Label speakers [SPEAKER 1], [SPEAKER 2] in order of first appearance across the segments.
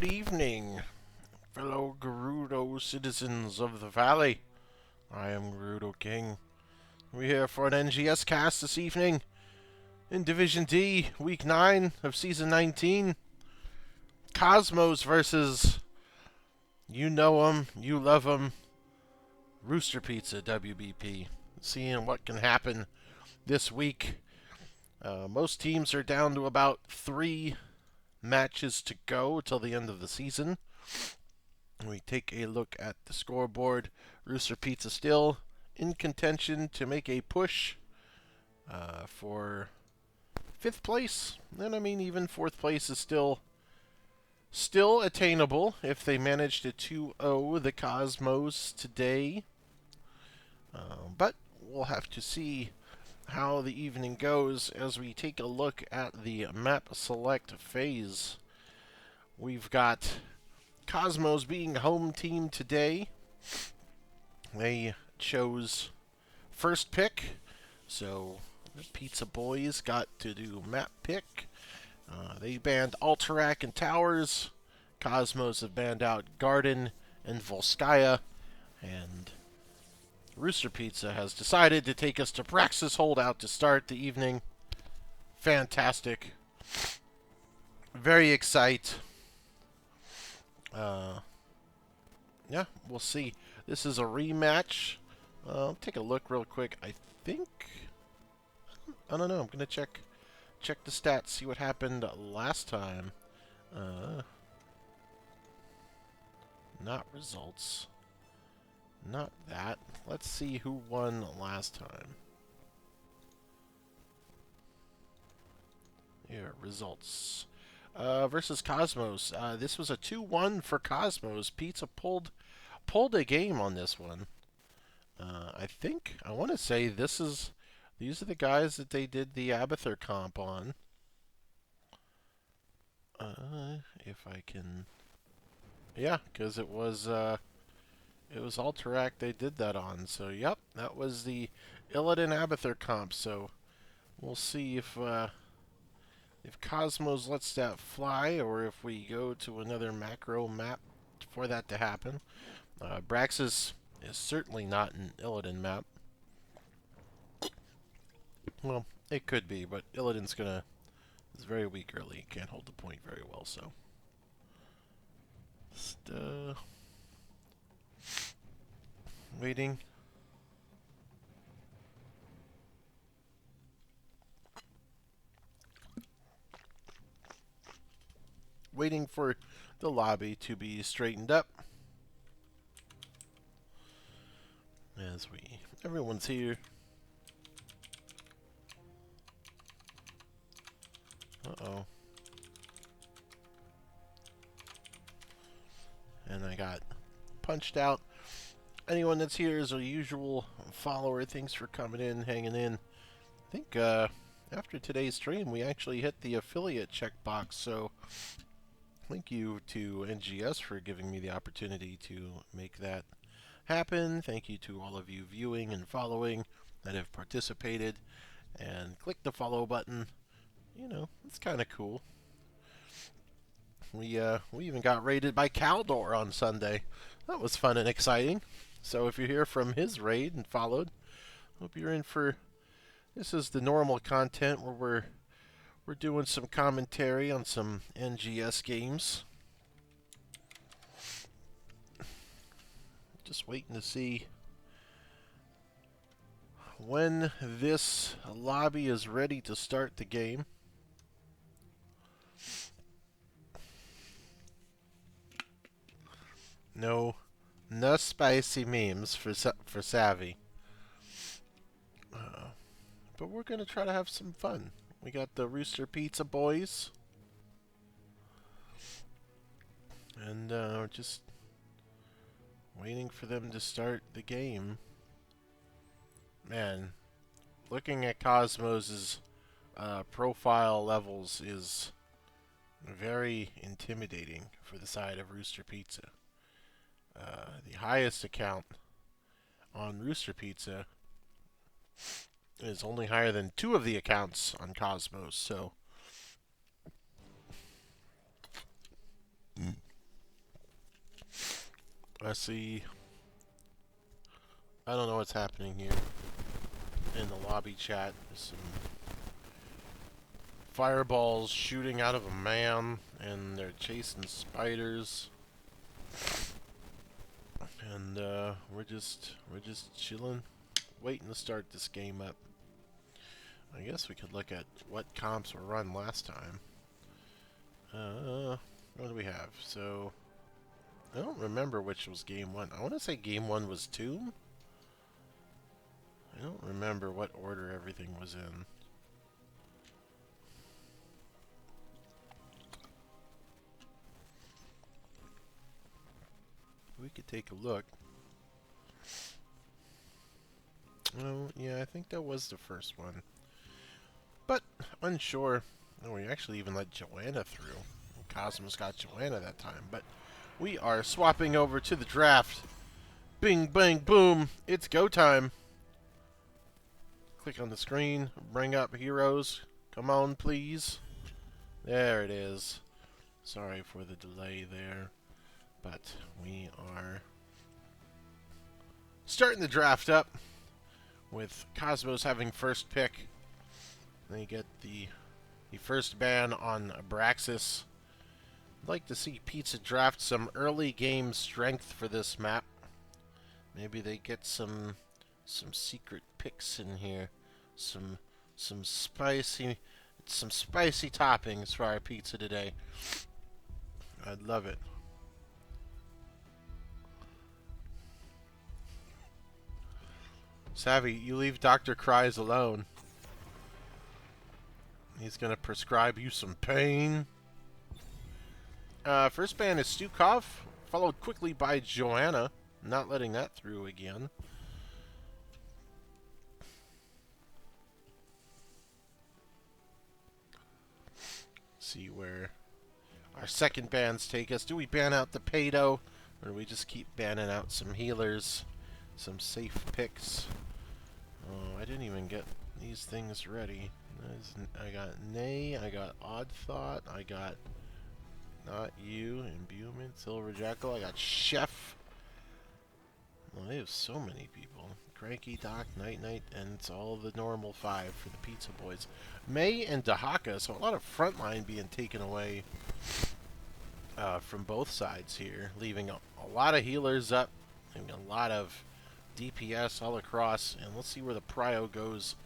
[SPEAKER 1] Good evening, fellow Gerudo citizens of the Valley. I am Gerudo King. We're here for an NGS cast this evening in Division D, Week 9 of Season 19. Cosmos versus, you know 'em, you love 'em, Rooster Pizza WBP. Seeing what can happen this week. Most teams are down to about 3 matches to go till the end of the season. We take a look at the scoreboard. Rooster Pizza still in contention to make a push for 5th place. And I mean, even 4th place is still attainable if they manage to 2-0 the Cosmos today. But we'll have to see how the evening goes as we take a look at the map select phase. We've got Cosmos being home team today. They chose first pick, so the Pizza Boys got to do map pick. They banned Alterac and Towers. Cosmos have banned out Garden and Volskaya, and Rooster Pizza has decided to take us to Praxis Holdout to start the evening. Fantastic. Very excited. Yeah, we'll see. This is a rematch. Take a look real quick. I don't know. I'm gonna check the stats, see what happened last time. Not results. Not that. Let's see who won last time. Here, results. Versus Cosmos. This was a 2-1 for Cosmos. Pizza pulled a game on this one. I want to say these are the guys that they did the Abathur comp on. If I can, yeah, because it was Alterac they did that on. So yep, that was the Illidan Abathur comp. So we'll see if Cosmos lets that fly, or if we go to another macro map for that to happen. Braxis is certainly not an Illidan map. Well, it could be, but Illidan's is very weak early. Can't hold the point very well, so. Just, waiting. Waiting for the lobby to be straightened up. As everyone's here. Uh-oh. And I got punched out. Anyone that's here is a usual follower. Thanks for coming in, hanging in. I think after today's stream, we actually hit the affiliate checkbox, so thank you to NGS for giving me the opportunity to make that happen. Thank you to all of you viewing and following that have participated and click the follow button. You know, it's kind of cool. We even got raided by Caldor on Sunday. That was fun and exciting. So if you're here from his raid and followed, hope you're in for. This is the normal content where we're doing some commentary on some NGS games. Just waiting to see when this lobby is ready to start the game. No spicy memes for Savvy. But we're going to try to have some fun. We got the Rooster Pizza Boys. And just waiting for them to start the game. Man, looking at Cosmos' profile levels is very intimidating for the side of Rooster Pizza. The highest account on Rooster Pizza is only higher than 2 of the accounts on Cosmos, so I see. I don't know what's happening here in the lobby chat. There's some fireballs shooting out of a man, and they're chasing spiders. And we're just chilling, waiting to start this game up. I guess we could look at what comps were run last time. What do we have? So I don't remember which was game one. I want to say game one was Tomb. I don't remember what order everything was in. We could take a look. Oh, yeah, I think that was the first one. But, unsure. Oh, we actually even let Joanna through. Cosmos got Joanna that time. But we are swapping over to the draft. Bing, bang, boom. It's go time. Click on the screen. Bring up heroes. Come on, please. There it is. Sorry for the delay there. But we are starting the draft up with Cosmos having first pick. They get the first ban on Abraxas. I'd like to see Pizza draft some early game strength for this map. Maybe they get some secret picks in here. Some spicy toppings for our pizza today. I'd love it. Savvy, you leave Dr. Cries alone. He's gonna prescribe you some pain. First ban is Stukov, followed quickly by Joanna. Not letting that through again. See where our second bans take us. Do we ban out the Pedo, or do we just keep banning out some healers, some safe picks? Oh, I didn't even get these things ready. I got Nay, I got Odd Thought, I got Not You, Imbuement, Silver Jackal, I got Chef. Well, they have so many people. Cranky, Doc, Night, and it's all the normal 5 for the Pizza Boys. May and Dahaka, so a lot of frontline being taken away from both sides here, leaving a lot of healers up, leaving a lot of DPS all across, and let's see where the prio goes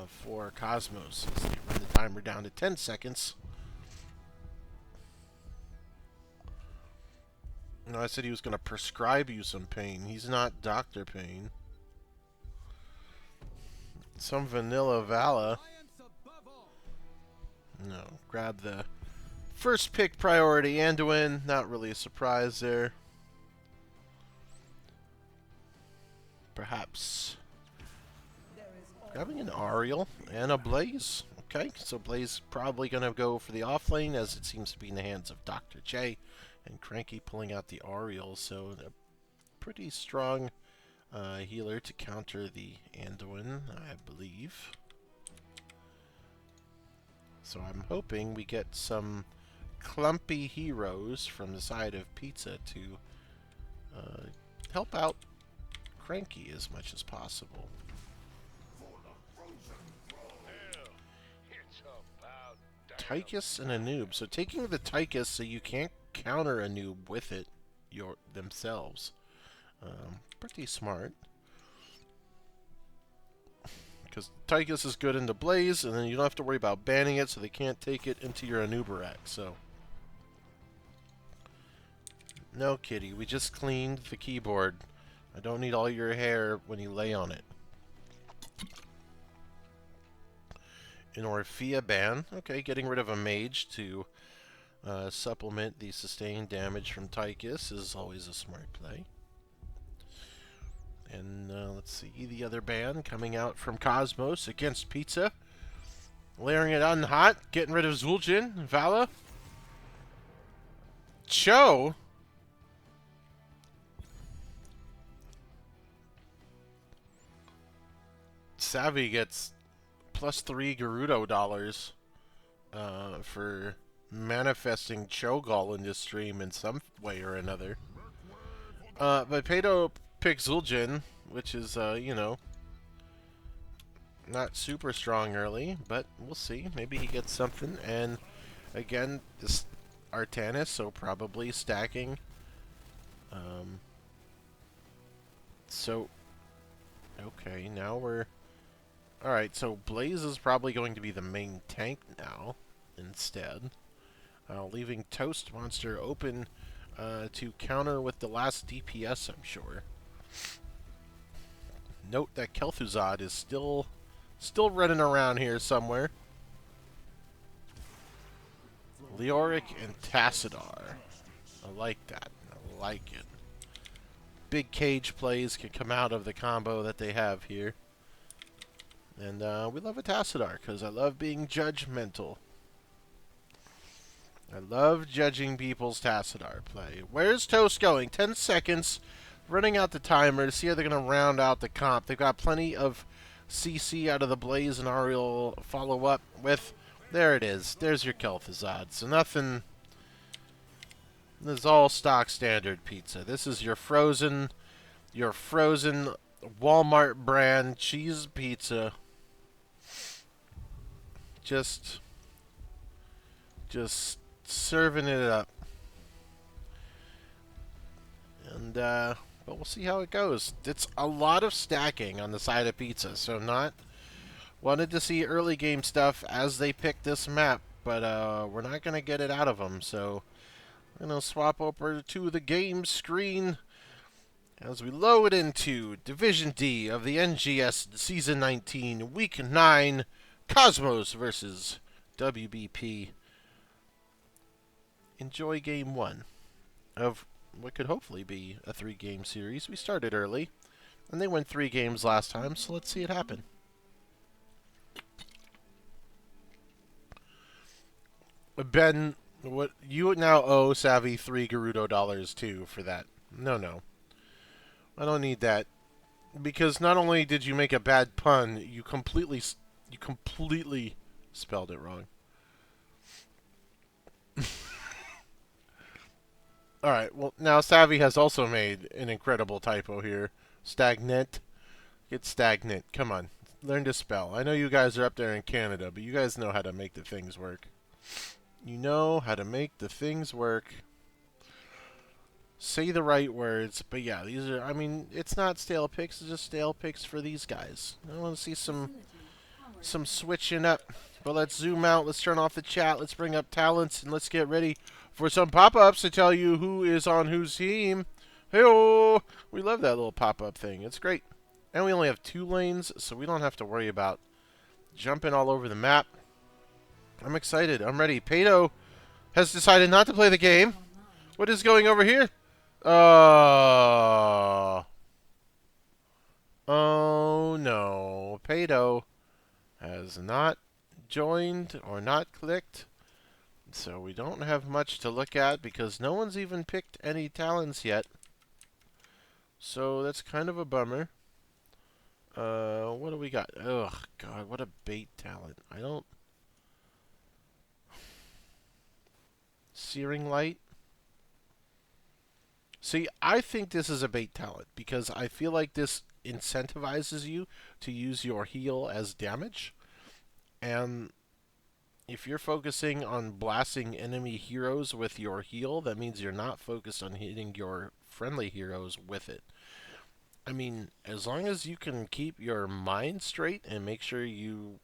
[SPEAKER 1] for Cosmos as they run the timer down to 10 seconds. No, I said he was going to prescribe you some pain. He's not Dr. Pain. Some vanilla Vala. No, grab the first pick priority Anduin. Not really a surprise there. Perhaps grabbing an Ariel and a Blaze. Okay, so Blaze probably going to go for the off lane as it seems to be in the hands of Dr. J. And Cranky pulling out the Ariel, so a pretty strong healer to counter the Anduin, I believe. So I'm hoping we get some clumpy heroes from the side of Pizza to help out Cranky as much as possible. Tychus and a noob. So taking the Tychus so you can't counter a noob with it themselves. Pretty smart. Because Tychus is good into Blaze, and then you don't have to worry about banning it, so they can't take it into your Anubarak. So, no, kitty, we just cleaned the keyboard. I don't need all your hair when you lay on it. An Orphea ban. Okay, getting rid of a mage to supplement the sustained damage from Tychus is always a smart play. And let's see the other ban coming out from Cosmos against Pizza. Layering it on hot, getting rid of Zul'jin, Vala. Cho. Savvy gets +3 Gerudo dollars for manifesting Cho'Gall in this stream in some way or another. But Pato picks Zul'jin, which is, you know, not super strong early, but we'll see. Maybe he gets something. And again, this Artanis, so probably stacking. Um, so, okay, now we're... Alright, so Blaze is probably going to be the main tank now, instead. Leaving Toast Monster open to counter with the last DPS, I'm sure. Note that Kel'Thuzad is still running around here somewhere. Leoric and Tassadar. I like that. I like it. Big cage plays can come out of the combo that they have here. And we love a Tassadar because I love being judgmental. I love judging people's Tassadar play. Where's Toast going? 10 seconds. Running out the timer to see how they're going to round out the comp. They've got plenty of CC out of the Blaze and Ariel follow up with. There it is. There's your Kel'Thuzad. So nothing... This is all stock standard pizza. This is your frozen Walmart brand cheese pizza. Just serving it up. And but we'll see how it goes. It's a lot of stacking on the side of pizza, so not wanted to see early game stuff as they pick this map, but we're not gonna get it out of them. So I'm gonna swap over to the game screen as we load into Division D of the NGS Season 19, Week 9, Cosmos versus WBP. Enjoy Game 1 of what could hopefully be a 3-game series. We started early, and they went 3 games last time, so let's see it happen. Ben, what you now owe Savvy 3 Gerudo dollars too for that. No. I don't need that. Because not only did you make a bad pun, you completely spelled it wrong. Alright, well, now Savvy has also made an incredible typo here. Stagnant. Get stagnant. Come on. Learn to spell. I know you guys are up there in Canada, but you guys know how to make the things work. You know how to make the things work. Say the right words, but yeah, these are, I mean, it's not stale picks, it's just stale picks for these guys. I want to see some switching up. But let's zoom out, let's turn off the chat, let's bring up talents, and let's get ready for some pop-ups to tell you who is on whose team. Hey-oh! We love that little pop-up thing, it's great. And we only have 2 lanes, so we don't have to worry about jumping all over the map. I'm excited, I'm ready. Pato has decided not to play the game. What is going over here? Oh no. Pato has not joined or not clicked. So we don't have much to look at because no one's even picked any talents yet. So that's kind of a bummer. What do we got? Ugh, God, what a bait talent. I don't... Searing Light? See, I think this is a bait talent because I feel like this incentivizes you to use your heal as damage. And if you're focusing on blasting enemy heroes with your heal, that means you're not focused on hitting your friendly heroes with it. I mean, as long as you can keep your mind straight and make sure you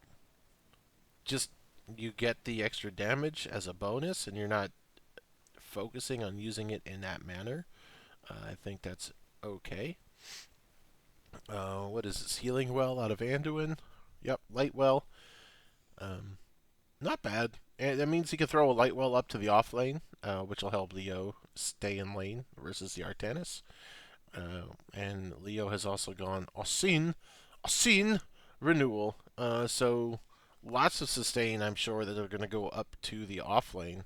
[SPEAKER 1] get the extra damage as a bonus and you're not focusing on using it in that manner, I think that's okay. What is this? Healing Well out of Anduin? Yep, Light Well. Not bad. And that means he can throw a Light Well up to the off lane, which will help Leo stay in lane versus the Artanis. And Leo has also gone Osin Renewal. So lots of sustain, I'm sure, that are going to go up to the off lane.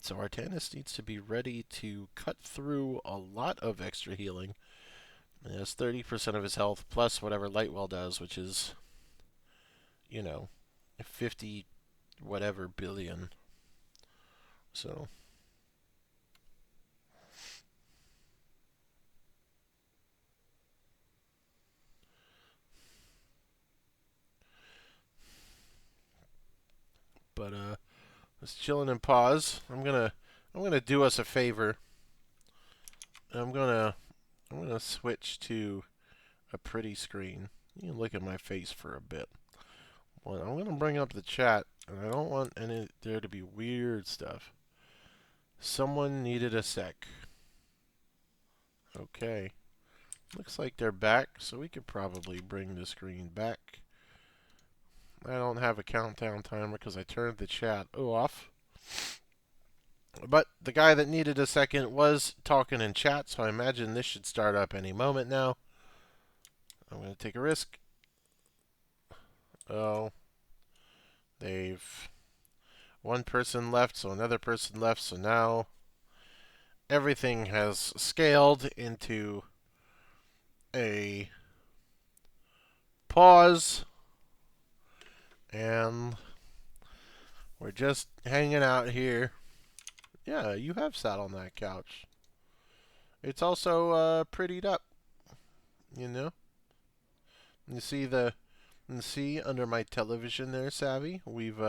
[SPEAKER 1] So Artanis needs to be ready to cut through a lot of extra healing. He has 30% of his health plus whatever Lightwell does, which is, you know, 50 whatever billion. So but just chilling in pause. I'm gonna do us a favor. I'm gonna switch to a pretty screen. You can look at my face for a bit. Well, I'm gonna bring up the chat, and I don't want there to be weird stuff. Someone needed a sec. Okay. Looks like they're back, so we could probably bring the screen back. I don't have a countdown timer because I turned the chat off. But the guy that needed a second was talking in chat, so I imagine this should start up any moment now. I'm going to take a risk. Oh. One person left, so another person left, so now everything has scaled into a pause, and we're just hanging out here. Yeah, you have sat on that couch. It's also prettied up, you know. You see under my television there, Savvy. We've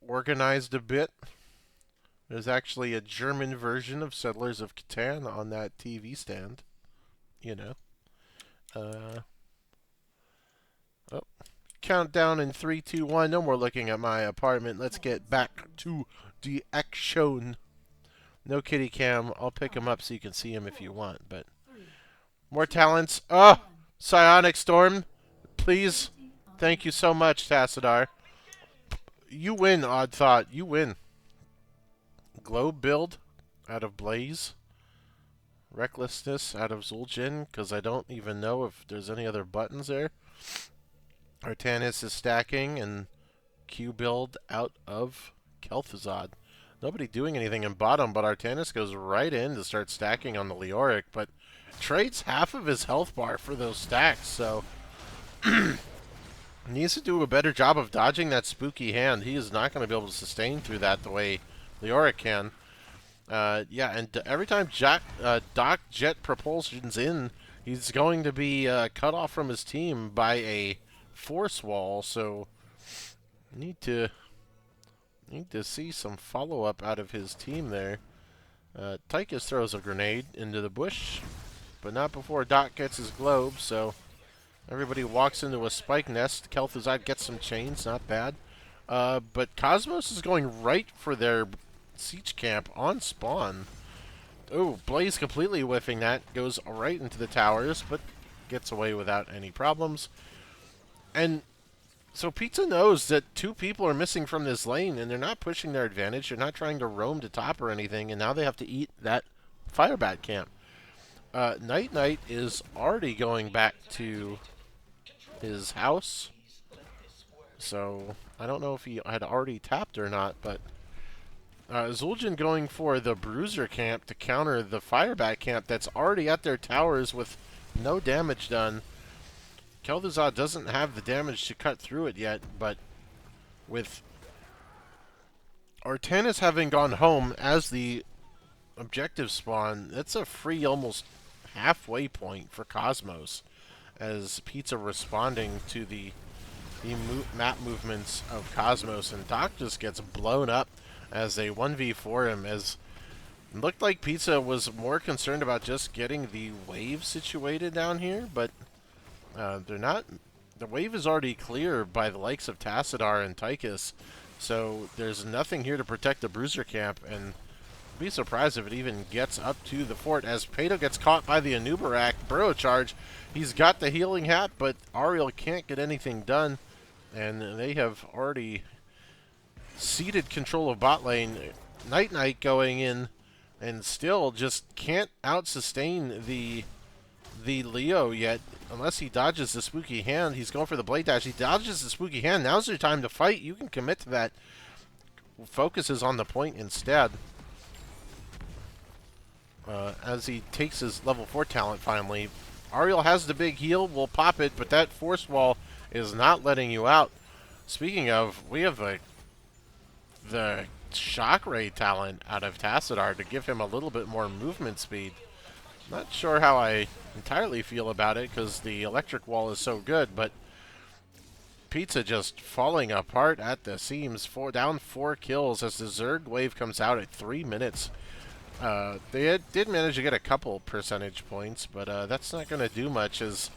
[SPEAKER 1] organized a bit. There's actually a German version of Settlers of Catan on that TV stand. You know. Oh. Countdown in 3, 2, 1. No more looking at my apartment. Let's get back to the action. No kitty cam. I'll pick him up so you can see him if you want. But more talents. Oh, Psionic Storm. Please. Thank you so much, Tassadar. You win, Odd Thought. You win. Globe build out of Blaze. Recklessness out of Zul'jin, because I don't even know if there's any other buttons there. Artanis is stacking, and Q build out of Kel'Thuzad. Nobody doing anything in bottom, but Artanis goes right in to start stacking on the Leoric, but trades half of his health bar for those stacks, so needs to do a better job of dodging that spooky hand. He is not going to be able to sustain through that the way Leoric can. Yeah, and every time Doc Jet propulsion's in, he's going to be cut off from his team by a force wall, so need to see some follow-up out of his team there. Tychus throws a grenade into the bush, but not before Doc gets his globe, so everybody walks into a spike nest. Kel'Thuzad gets some chains, not bad. But Cosmos is going right for their siege camp on spawn. Oh, Blaze completely whiffing that. Goes right into the towers, but gets away without any problems. And so Pizza knows that 2 people are missing from this lane, and they're not pushing their advantage. They're not trying to roam to top or anything, and now they have to eat that Firebat camp. Night Knight is already going back to his house. So I don't know if he had already tapped or not, but Zul'jin going for the Bruiser camp to counter the Firebat camp that's already at their towers with no damage done. Kel'Thuzad doesn't have the damage to cut through it yet, but with Artanis having gone home as the objective spawn, that's a free almost halfway point for Cosmos, as Pizza responding to the map movements of Cosmos, and Doc just gets blown up as they 1v4 him, as it looked like Pizza was more concerned about just getting the wave situated down here, but they're not. The wave is already clear by the likes of Tassadar and Tychus, so there's nothing here to protect the Bruiser camp, and be surprised if it even gets up to the fort, as Pato gets caught by the Anubarak burrow charge. He's got the healing hat, but Ariel can't get anything done, and they have already ceded control of bot lane. Night Knight going in, and still just can't out-sustain the Leo yet, unless he dodges the spooky hand. He's going for the blade dash. He dodges the spooky hand. Now's your time to fight. You can commit to that. Focuses on the point instead. As he takes his level 4 talent finally. Ariel has the big heal. Will pop it, but that force wall is not letting you out. Speaking of, we have the shock ray talent out of Tassadar to give him a little bit more movement speed. Not sure how I entirely feel about it, because the electric wall is so good, but Pizza just falling apart at the seams. Down 4 kills as the Zerg wave comes out at 3 minutes. Did manage to get a couple percentage points, but that's not going to do much as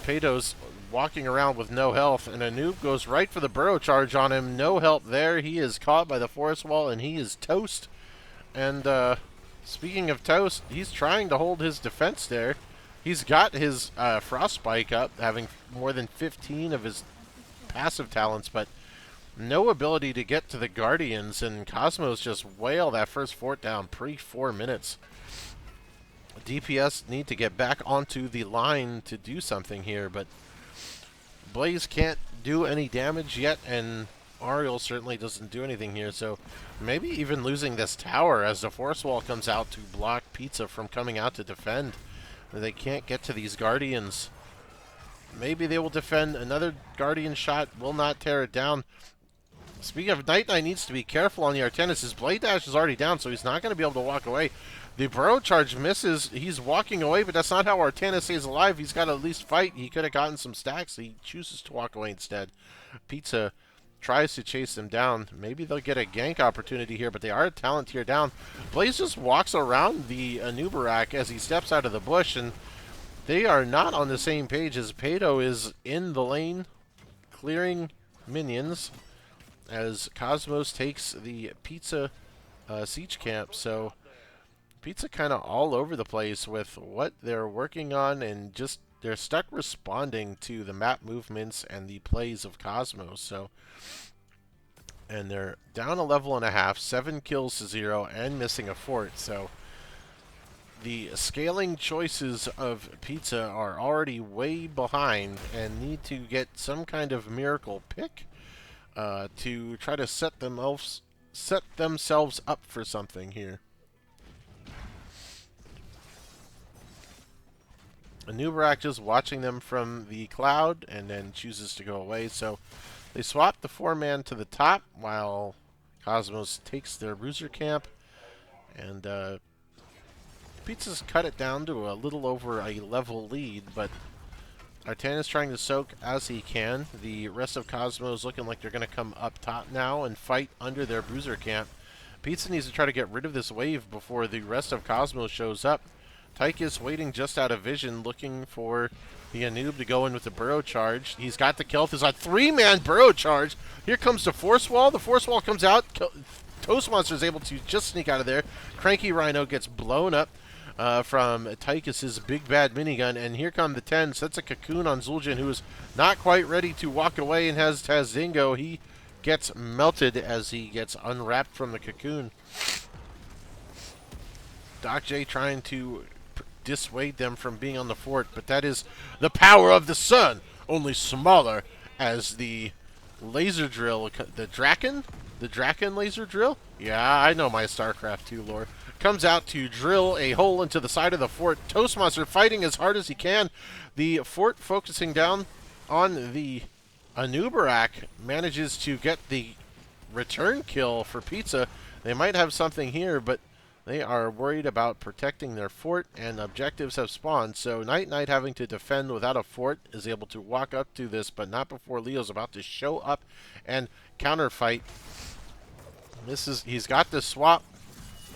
[SPEAKER 1] Pato's walking around with no health, and a noob goes right for the burrow charge on him. No help there. He is caught by the forest wall, and he is toast. And speaking of toast, he's trying to hold his defense there. He's got his frostbite up, having more than 15 of his passive talents, but no ability to get to the Guardians, and Cosmos just wail that first fort down pre-4 minutes. DPS need to get back onto the line to do something here, but Blaze can't do any damage yet, and Ariel certainly doesn't do anything here, so maybe even losing this tower as the force wall comes out to block Pizza from coming out to defend. They can't get to these Guardians. Maybe they will defend. Another Guardian shot will not tear it down. Speaking of, Night Knight needs to be careful on the Artenis. His Blade Dash is already down, so he's not going to be able to walk away. The Burrow Charge misses. He's walking away, but that's not how Artenis stays alive. He's got to at least fight. He could have gotten some stacks. He chooses to walk away instead. Pizza tries to chase them down. Maybe they'll get a gank opportunity here, but they are a talent tier down. Blaze just walks around the Anubarak as he steps out of the bush, and they are not on the same page as Pato is in the lane clearing minions as Cosmos takes the Pizza siege camp. So Pizza kind of all over the place with what they're working on, and just they're stuck responding to the map movements and the plays of Cosmos. So, and they're down a level and a half, 7 kills to 0, and missing a fort. So the scaling choices of Pizza are already way behind and need to get some kind of miracle pick to try to set themselves up for something here. Anubarak just watching them from the cloud and then chooses to go away. So they swap the 4-man to the top while Cosmos takes their Rooster camp. And Pizza's cut it down to a little over a level lead, but Artan is trying to soak as he can. The rest of Cosmos looking like they're going to come up top now and fight under their Bruiser camp. Pizza needs to try to get rid of this wave before the rest of Cosmos shows up. Tychus waiting just out of vision, looking for the Anub to go in with the burrow charge. He's got the Kel'Thuzad 3-man burrow charge. Here comes the force wall. The force wall comes out. Toast Monster is able to just sneak out of there. Cranky Rhino gets blown up from Tychus's big bad minigun, and here come the 10. Sets a cocoon on Zul'jin, who is not quite ready to walk away and has Tazdingo. He gets melted as he gets unwrapped from the cocoon. Doc J trying to dissuade them from being on the fort, but that is the power of the sun, only smaller, as the laser drill, the Draken laser drill? Yeah, I know my StarCraft 2 lore. Comes out to drill a hole into the side of the fort. Toastmaster fighting as hard as he can. The fort focusing down on the Anubarak manages to get the return kill for Pizza. They might have something here, but they are worried about protecting their fort, and objectives have spawned. So Night Knight, having to defend without a fort, is able to walk up to this, but not before Leo's about to show up and counterfight. He's got the swap.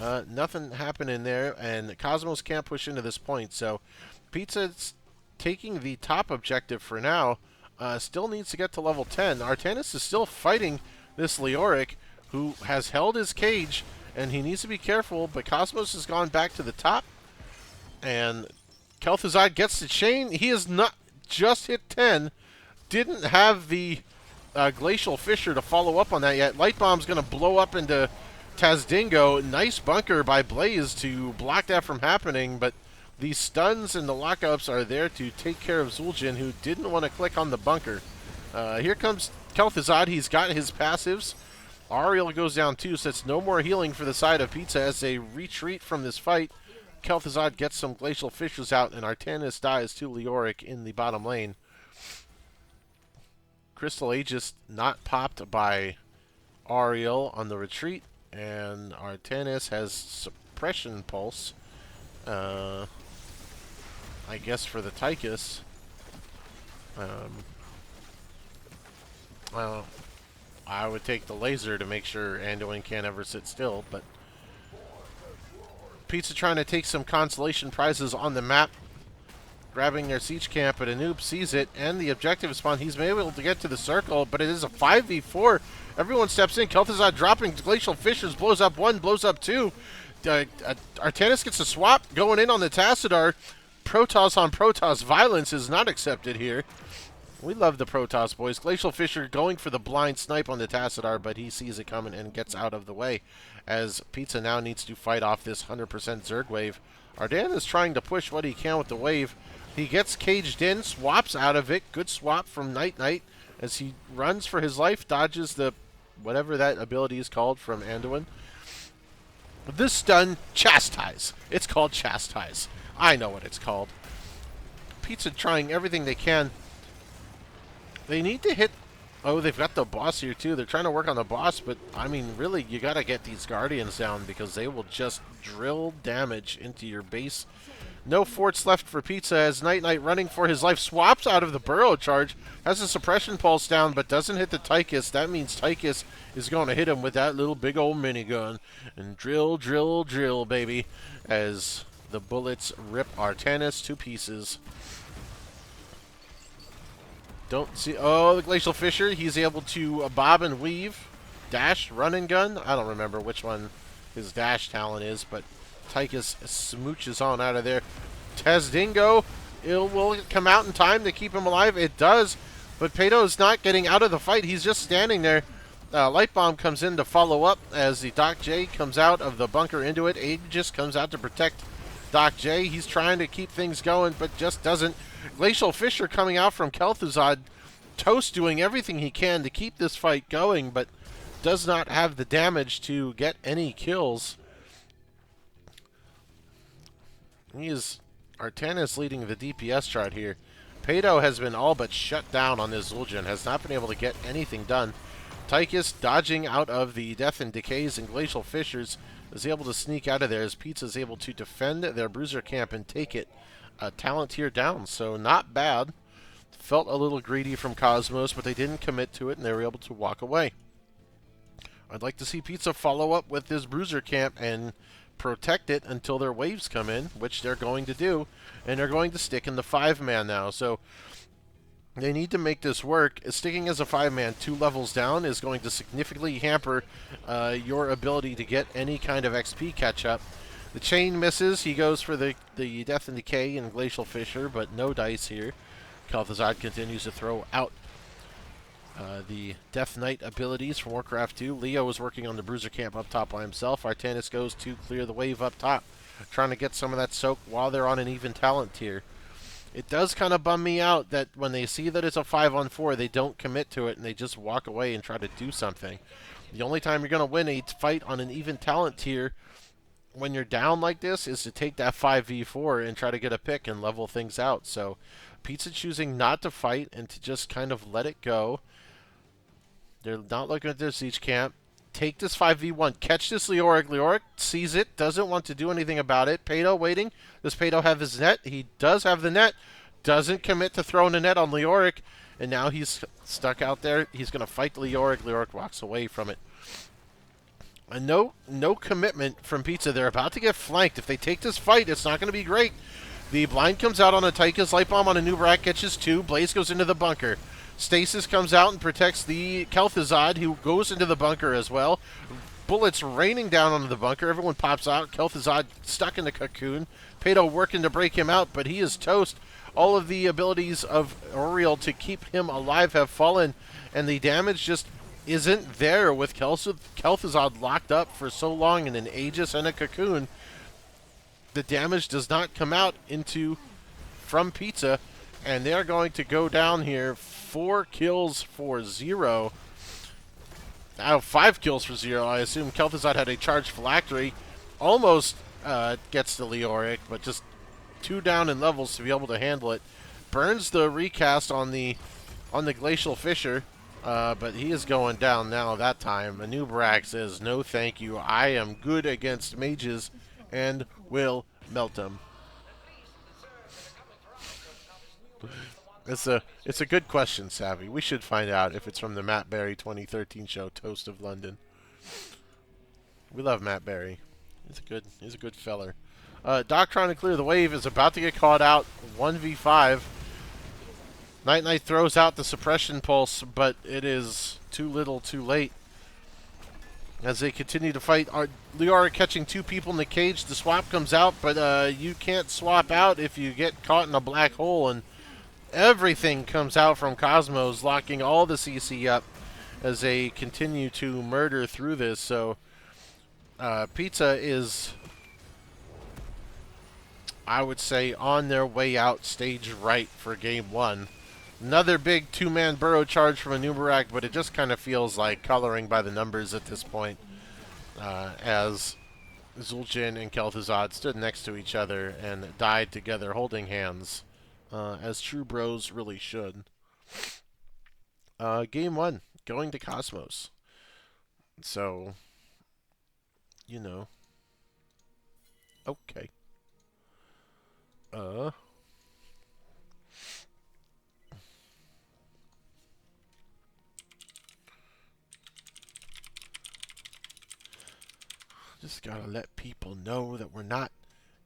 [SPEAKER 1] Nothing happening there, and Cosmos can't push into this point. So Pizza's taking the top objective for now. Still needs to get to level 10. Artanis is still fighting this Leoric, who has held his cage, and he needs to be careful, but Cosmos has gone back to the top, and Kel'Thuzad gets the chain. He has not just hit 10. Didn't have the Glacial Fissure to follow up on that yet. Light Bomb's going to blow up into Tazdingo. Nice bunker by Blaze to block that from happening, but the stuns and the lockups are there to take care of Zul'jin, who didn't want to click on the bunker. Here comes Kel'Thuzad. He's got his passives. Ariel goes down too, so it's no more healing for the side of Pizza as they retreat from this fight. Kel'Thuzad gets some Glacial Fissures out, and Artanis dies to Leoric in the bottom lane. Crystal Aegis not popped by Ariel on the retreat, and Artanis has Suppression Pulse. I guess for the Tychus. Well, I would take the laser to make sure Anduin can't ever sit still, but Pizza trying to take some consolation prizes on the map, grabbing their siege camp, but a noob sees it, and the objective spawn. He's been able to get to the circle, but it is a 5v4. Everyone steps in. Kel'Thuzad dropping. Glacial Fissures blows up one, blows up two. Artanis gets a swap going in on the Tassadar. Protoss on Protoss violence is not accepted here. We love the Protoss boys. Glacial Fissure going for the blind snipe on the Tassadar, but he sees it coming and gets out of the way, as Pizza now needs to fight off this 100% Zerg wave. Ardan is trying to push what he can with the wave. He gets caged in, swaps out of it. Good swap from Night Knight as he runs for his life, dodges the whatever that ability is called from Anduin. This stun, Chastise. It's called Chastise. I know what it's called. Pizza trying everything they can. They need to hit... Oh, they've got the boss here, too. They're trying to work on the boss, but, I mean, really, you got to get these Guardians down because they will just drill damage into your base. No forts left for Pizza as Night Knight running for his life. Swaps out of the Burrow Charge. Has a suppression pulse down, but doesn't hit the Tychus. That means Tychus is going to hit him with that little big old minigun. And drill, drill, drill, baby, as the bullets rip Artanis to pieces. Don't see... Oh, the Glacial Fissure. He's able to bob and weave. Dash, run and gun. I don't remember which one his dash talent is, but Tychus smooches on out of there. Tezdingo, will it come out in time to keep him alive? It does, but Pato's not getting out of the fight. He's just standing there. Light Bomb comes in to follow up as the Doc J comes out of the bunker into it. Aegis comes out to protect Doc J. He's trying to keep things going, but just doesn't. Glacial Fissure coming out from Kel'Thuzad. Toast doing everything he can to keep this fight going, but does not have the damage to get any kills. He is Artanis leading the DPS chart here. Pato has been all but shut down on this Zul'jin, has not been able to get anything done. Tychus dodging out of the Death and Decays and Glacial Fissures is able to sneak out of there as Pizza is able to defend their Bruiser camp and take it. Talent tier down, so not bad. Felt a little greedy from Cosmos, but they didn't commit to it and they were able to walk away. I'd like to see Pizza follow up with this Bruiser camp and protect it until their waves come in, which they're going to do, and they're going to stick in the 5-man now. So they need to make this work. Sticking as a 5-man 2 levels down is going to significantly hamper your ability to get any kind of XP catch-up. The chain misses. He goes for the Death and Decay and Glacial Fissure, but no dice here. Kel'Thuzad continues to throw out the Death Knight abilities from Warcraft 2. Leo is working on the Bruiser camp up top by himself. Artanis goes to clear the wave up top, trying to get some of that soak while they're on an even talent tier. It does kind of bum me out that when they see that it's a 5-on-4, they don't commit to it and they just walk away and try to do something. The only time you're going to win a fight on an even talent tier when you're down like this is to take that 5v4 and try to get a pick and level things out. So Pizza choosing not to fight and to just kind of let it go. They're not looking at their siege camp. Take this 5v1. Catch this Leoric. Leoric sees it. Doesn't want to do anything about it. Pato waiting. Does Pato have his net? He does have the net. Doesn't commit to throwing a net on Leoric. And now he's stuck out there. He's going to fight Leoric. Leoric walks away from it. And no commitment from Pizza. They're about to get flanked. If they take this fight, it's not going to be great. The blind comes out on a Tychus. Light Bomb on a Nubrak catches 2. Blaze goes into the bunker. Stasis comes out and protects the Kel'Thuzad, who goes into the bunker as well. Bullets raining down onto the bunker. Everyone pops out. Kel'Thuzad stuck in the cocoon. Pato working to break him out, but he is toast. All of the abilities of Oriel to keep him alive have fallen, and the damage just isn't there with Kel'Thuzad locked up for so long in an Aegis and a cocoon. The damage does not come out from Pizza, and they're going to go down here 4 kills for 0. 5 kills for 0. I assume Kel'Thuzad had a charged phylactery. Almost gets the Leoric, but just 2 down in levels to be able to handle it. Burns the recast on the Glacial Fissure, but he is going down now that time. Anubarak says, no thank you. I am good against mages and will melt them. It's a good question, Savvy. We should find out if it's from the Matt Berry 2013 show, Toast of London. We love Matt Berry. He's a good feller. Doc trying to clear the wave is about to get caught out. 1v5. Night Knight throws out the suppression pulse, but it is too little, too late. As they continue to fight, Liara catching two people in the cage. The swap comes out, but you can't swap out if you get caught in a black hole, and everything comes out from Cosmos, locking all the CC up as they continue to murder through this. So Pizza is, I would say, on their way out stage right for game one. Another big two-man burrow charge from a Numerak, but it just kind of feels like coloring by the numbers at this point, as Zul'jin and Kel'Thuzad stood next to each other and died together holding hands, as true bros really should. Game one, going to Cosmos. So, you know. Okay. Just gotta let people know that we're not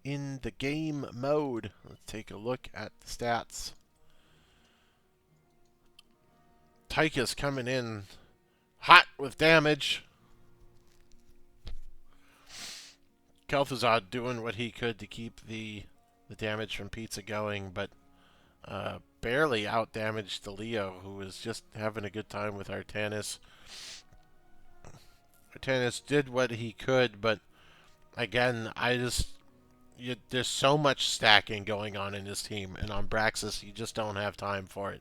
[SPEAKER 1] in the game mode. Let's take a look at the stats. Tychus coming in hot with damage. Kel'Thuzad doing what he could to keep the damage from Pizza going, but barely out-damaged the Leo, who was just having a good time with Artanis. Artanis did what he could, but again, there's so much stacking going on in his team, and on Braxis, you just don't have time for it.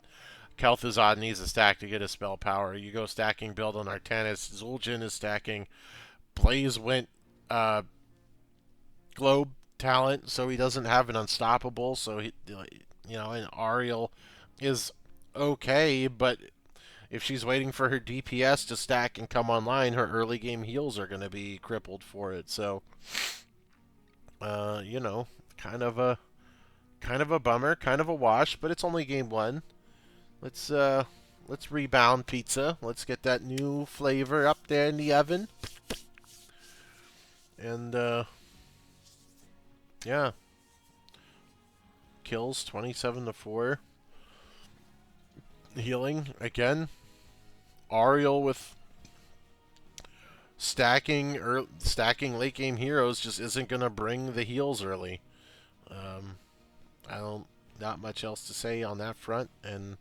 [SPEAKER 1] Kel'Thuzad needs a stack to get his spell power. You go stacking build on Artanis. Zul'jin is stacking. Blaze went globe talent, so he doesn't have an unstoppable. So he, and Ariel is okay, but if she's waiting for her DPS to stack and come online, her early game heals are going to be crippled for it. So, kind of a bummer, kind of a wash, but it's only game one. Let's rebound Pizza. Let's get that new flavor up there in the oven. And yeah. Kills 27-4. Healing again. Ariel with stacking late game heroes just isn't gonna bring the heals early. Not much else to say on that front. And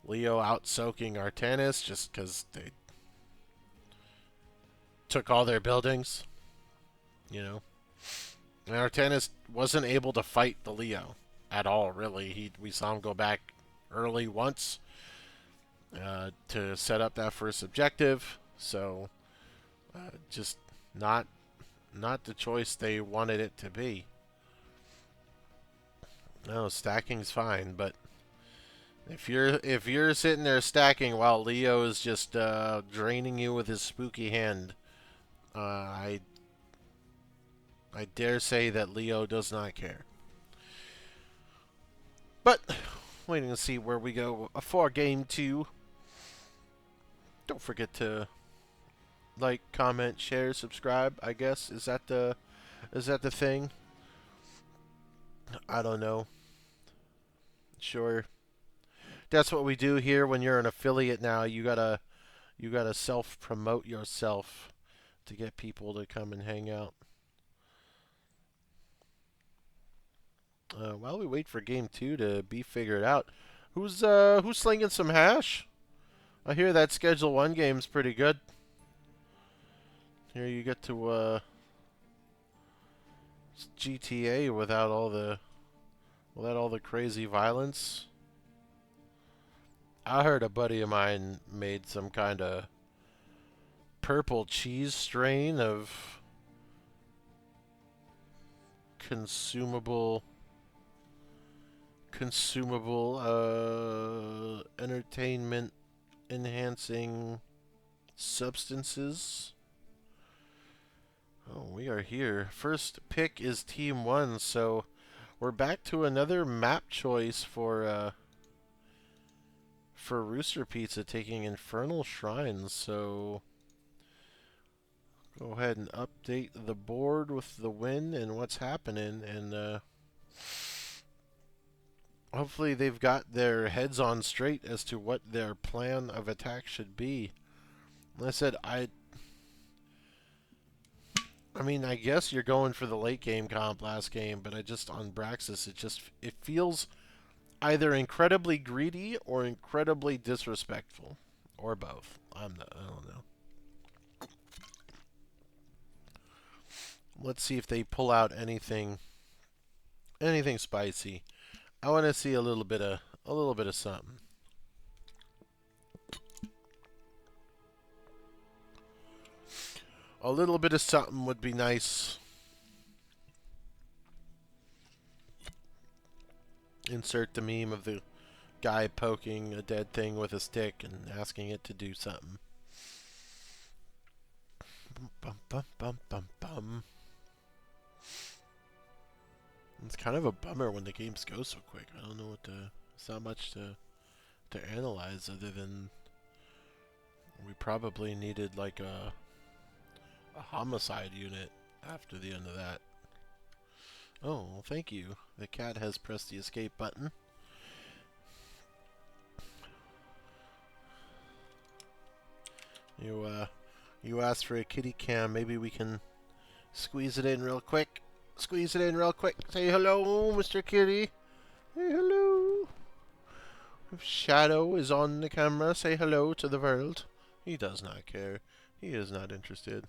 [SPEAKER 1] Leo out soaking Artanis just because they took all their buildings. And Artanis wasn't able to fight the Leo at all, really. We saw him go back early once to set up that first objective. So just not the choice they wanted it to be. No, stacking's fine, but if you're sitting there stacking while Leo is just draining you with his spooky hand, I dare say that Leo does not care. But waiting to see where we go for game two. Don't forget to like, comment, share, subscribe. I guess is that the thing? I don't know. Sure. That's what we do here when you're an affiliate now. You gotta self-promote yourself to get people to come and hang out. While we wait for game two to be figured out, who's slinging some hash? I hear that Schedule 1 game's pretty good. Here you get to GTA without all the crazy violence. I heard a buddy of mine made some kind of purple cheese strain of consumable entertainment enhancing substances. Oh, we are here. First pick is Team 1, so we're back to another map choice for for Rooster Pizza taking Infernal Shrines, so go ahead and update the board with the win and what's happening, and hopefully they've got their heads on straight as to what their plan of attack should be. Like I said, I mean, I guess you're going for the late game comp last game, but I just, on Braxis, it feels either incredibly greedy or incredibly disrespectful, or both. I don't know. Let's see if they pull out anything spicy. I want to see a little bit of something. A little bit of something would be nice. Insert the meme of the guy poking a dead thing with a stick and asking it to do something. Bum, bum, bum, bum, bum. It's kind of a bummer when the games go so quick. I don't know what to... It's not much to analyze other than we probably needed like a homicide unit after the end of that. Oh, well, thank you. The cat has pressed the escape button. You asked for a kitty cam. Maybe we can squeeze it in real quick. Squeeze it in real quick. Say hello, Mr. Kitty. Say hello. If Shadow is on the camera, say hello to the world. He does not care. He is not interested.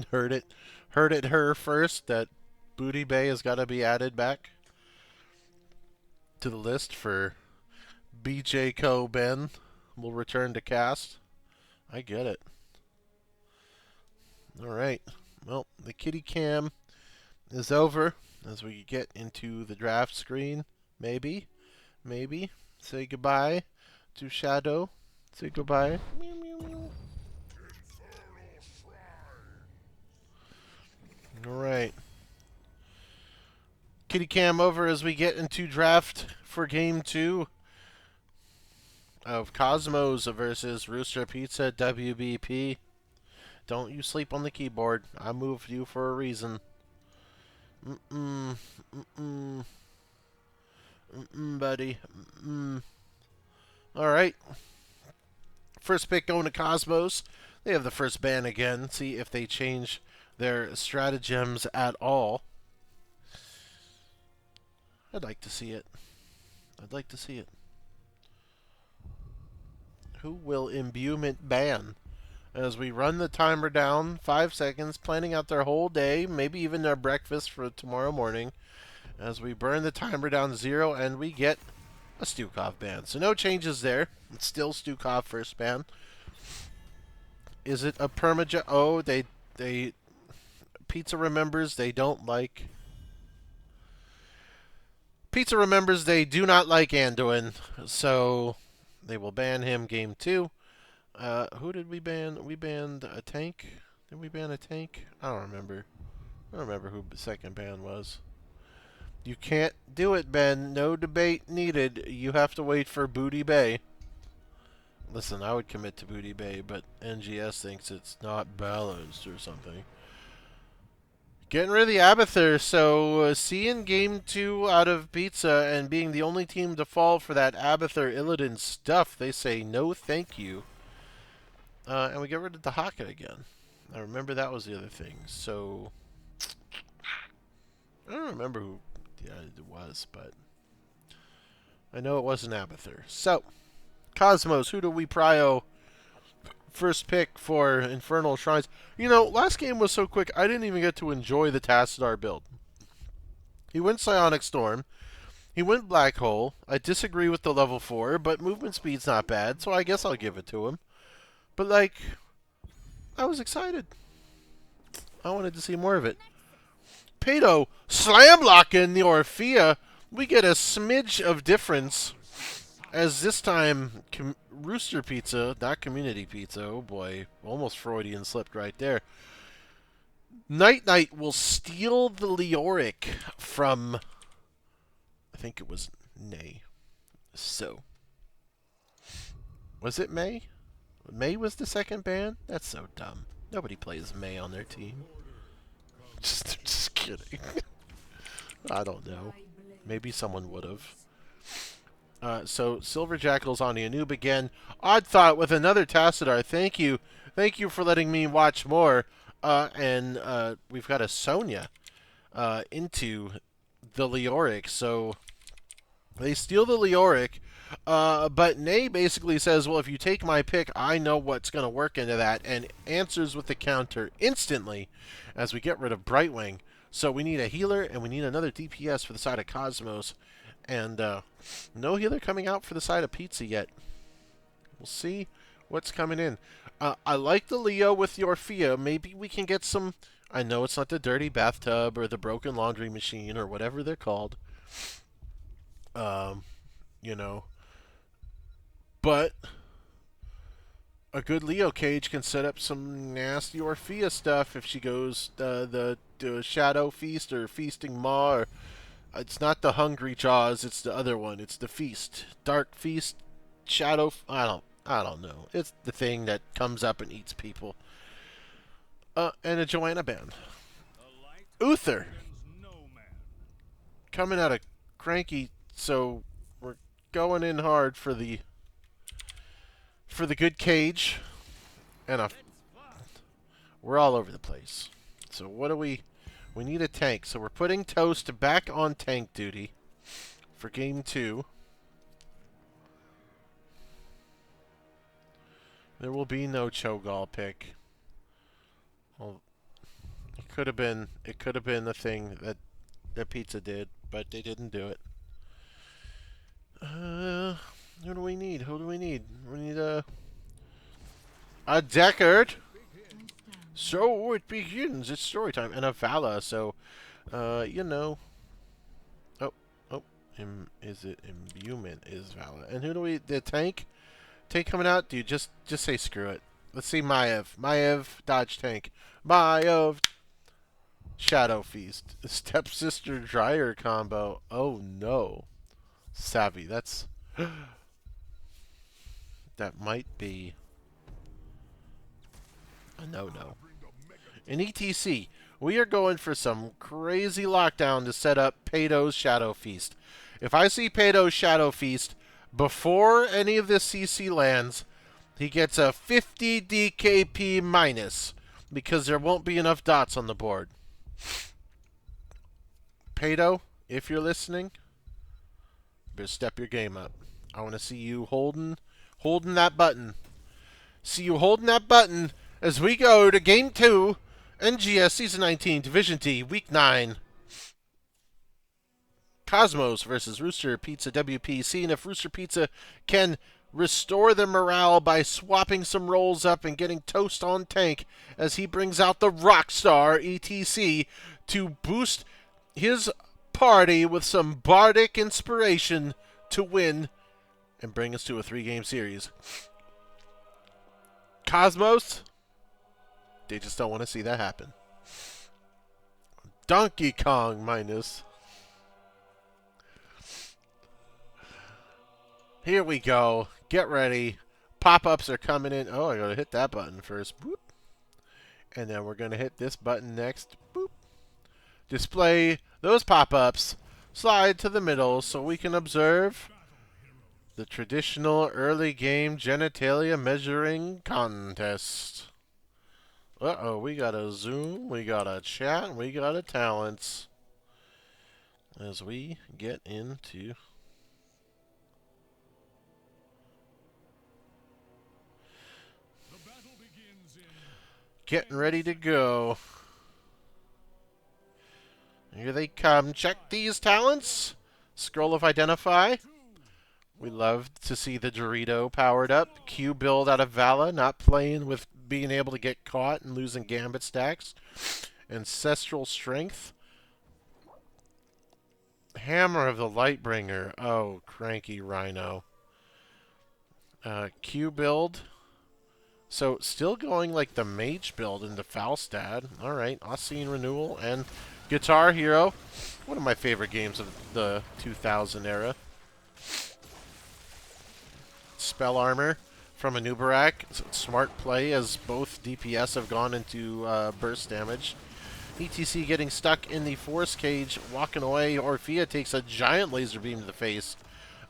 [SPEAKER 1] Heard it her first that Booty Bay has got to be added back to the list for BJ Co. Ben will return to cast. I get it. Alright. Well, the kitty cam is over as we get into the draft screen. Maybe. Say goodbye to Shadow. Say goodbye. Meow, meow, meow. Alright. Kitty cam over as we get into draft for game 2 of Cosmos versus Rooster Pizza WBP. Don't you sleep on the keyboard. I moved you for a reason. Buddy. Alright. First pick going to Cosmos. They have the first ban again. See if they change their stratagems at all. I'd like to see it. Who will imbuement ban? As we run the timer down, 5 seconds, planning out their whole day, maybe even their breakfast for tomorrow morning. As we burn the timer down to 0, and we get a Stukov ban. So no changes there. It's still Stukov first ban. Is it a permaja? Oh, they Pizza remembers they don't like. Pizza remembers they do not like Anduin, so they will ban him game 2. Who did we ban? We banned a tank. Did we ban a tank? I don't remember. I don't remember who the second ban was. You can't do it, Ben. No debate needed. You have to wait for Booty Bay. Listen, I would commit to Booty Bay, but NGS thinks it's not balanced or something. Getting rid of the Abathur, so seeing game 2 out of Pizza and being the only team to fall for that Abathur Illidan stuff, they say no thank you. And we get rid of the Haka again. I remember that was the other thing. So I don't remember who it was, but I know it wasn't Abathur. So Cosmos, who do we prio? First pick for Infernal Shrines. You know, last game was so quick, I didn't even get to enjoy the Tassadar build. He went Psionic Storm. He went Black Hole. I disagree with the level 4, but movement speed's not bad, so I guess I'll give it to him. But, like, I was excited. I wanted to see more of it. Pato slam blocking the Orphea. We get a smidge of difference. As this time, Rooster Pizza, not Community Pizza, oh boy, almost Freudian slipped right there. Night Knight will steal the Leoric from, I think it was Nay. So, was it May? May was the second ban? That's so dumb. Nobody plays May on their team. Just kidding. I don't know. Maybe someone would have. So, Silver Jackal's on the Anub again. Odd Thought with another Tassadar. Thank you. Thank you for letting me watch more. And we've got a Sonya into the Leoric. So, they steal the Leoric. But Nay basically says, well, if you take my pick, I know what's going to work into that, and answers with the counter instantly as we get rid of Brightwing. So we need a healer, and we need another DPS for the side of Cosmos. And no healer coming out for the side of Pizza yet. We'll see what's coming in. I like the Leo with Yorfia. Maybe we can get some... I know it's not the dirty bathtub or the broken laundry machine or whatever they're called. You know... But a good Leo cage can set up some nasty Orphea stuff if she goes the Shadow Feast or Feasting Maw. Or, it's not the Hungry Jaws, it's the other one. It's the Feast. Dark Feast, Shadow... I don't know. It's the thing that comes up and eats people. And a Joanna band. Uther. Coming out of Cranky, so we're going in hard for the good cage, and we're all over the place. So what do we need a tank. So we're putting Toast back on tank duty for game 2. There will be no Cho'Gall pick. Well, it could have been the thing that Pizza did, but they didn't do it. Who do we need? Who do we need? We need a Deckard. So it begins. It's story time. And a Vala. So, you know. Oh. Is it Imbuement is Vala. And who do we... The tank? Tank coming out? Dude, just say screw it. Let's see Maiev. Maiev, dodge tank. Maiev, Shadow Feast. Stepsister Dryer combo. Oh, no. Savvy. That's... That might be a no-no. In ETC, we are going for some crazy lockdown to set up Pato's Shadow Feast. If I see Pato's Shadow Feast before any of this CC lands, he gets a 50 DKP minus because there won't be enough dots on the board. Pato, if you're listening, better step your game up. I want to see you holding that button. See you holding that button as we go to Game 2, NGS Season 19, Division D, Week 9. Cosmos versus Rooster Pizza WP. Seeing if Rooster Pizza can restore the morale by swapping some rolls up and getting Toast on tank as he brings out the Rockstar ETC to boost his party with some bardic inspiration to win and bring us to a 3-game series. Cosmos, they just don't want to see that happen. Donkey Kong minus. Here we go. Get ready. Pop-ups are coming in. Oh, I gotta hit that button first. Boop. And then we're gonna hit this button next. Boop. Display those pop-ups. Slide to the middle so we can observe the traditional early game genitalia measuring contest. Uh-oh, we got a Zoom, we got a chat, we got a talents. As we get into getting ready to go. Here they come. Check these talents. Scroll of Identify. We love to see the Dorito powered up. Q build out of Vala, not playing with being able to get caught and losing Gambit stacks. Ancestral Strength. Hammer of the Lightbringer. Oh, cranky Rhino. Q build. So, still going like the Mage build into Falstad. Alright, Ossine Renewal and Guitar Hero. One of my favorite games of the 2000 era. spell armor from a Nubarak. Smart play as both DPS have gone into burst damage. ETC getting stuck in the force cage, walking away. Orphea takes a giant laser beam to the face.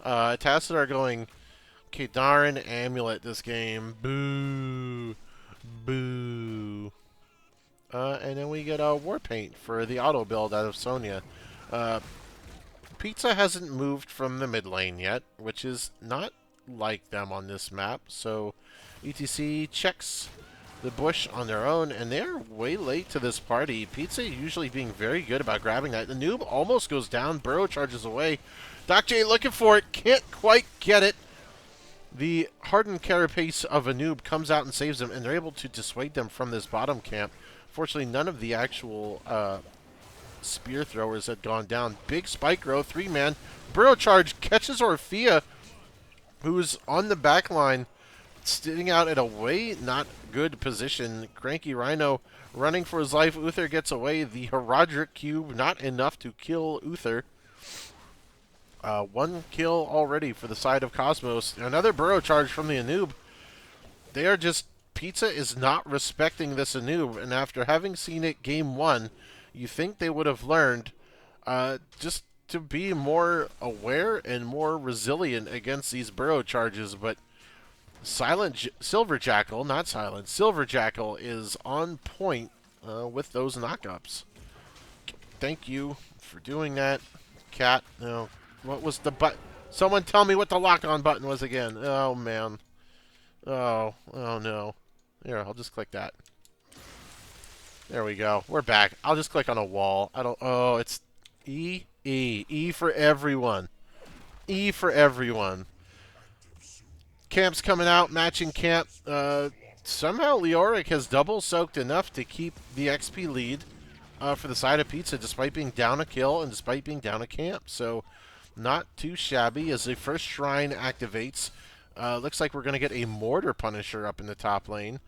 [SPEAKER 1] Tassadar going, okay, darn amulet this game. Boo. Boo. And then we get a war paint for the auto build out of Sonya. Pizza hasn't moved from the mid lane yet, which is not like them on this map. So ETC checks the bush on their own, and they're way late to this party. Pizza usually being very good about grabbing that. The noob almost goes down. Burrow charges away. Doc J looking for it. Can't quite get it. The hardened carapace of a noob comes out and saves them, and they're able to dissuade them from this bottom camp. Fortunately, none of the actual spear throwers had gone down. Big spike row, 3-man. Burrow charge catches Orphea, who's on the back line, sitting out at a way not good position. Cranky Rhino running for his life. Uther gets away. The Herodric Cube, not enough to kill Uther. 1 kill already for the side of Cosmos. Another Burrow charge from the Anub. They are just... Pizza is not respecting this Anub, and after having seen it game 1, you think they would have learned just to be more aware and more resilient against these Burrow charges, but Silver Jackal is on point with those knockups. Thank you for doing that, Cat. No, what was the button? Someone tell me what the lock-on button was again. Oh, man. Oh no. Here, I'll just click that. There we go. We're back. I'll just click on a wall. Oh, it's E. E for everyone. E for everyone. Camp's coming out, matching camp. Somehow Leoric has double soaked enough to keep the XP lead for the side of Pizza, despite being down a kill and despite being down a camp. So, not too shabby as the first shrine activates. Looks like we're going to get a Mortar Punisher up in the top lane.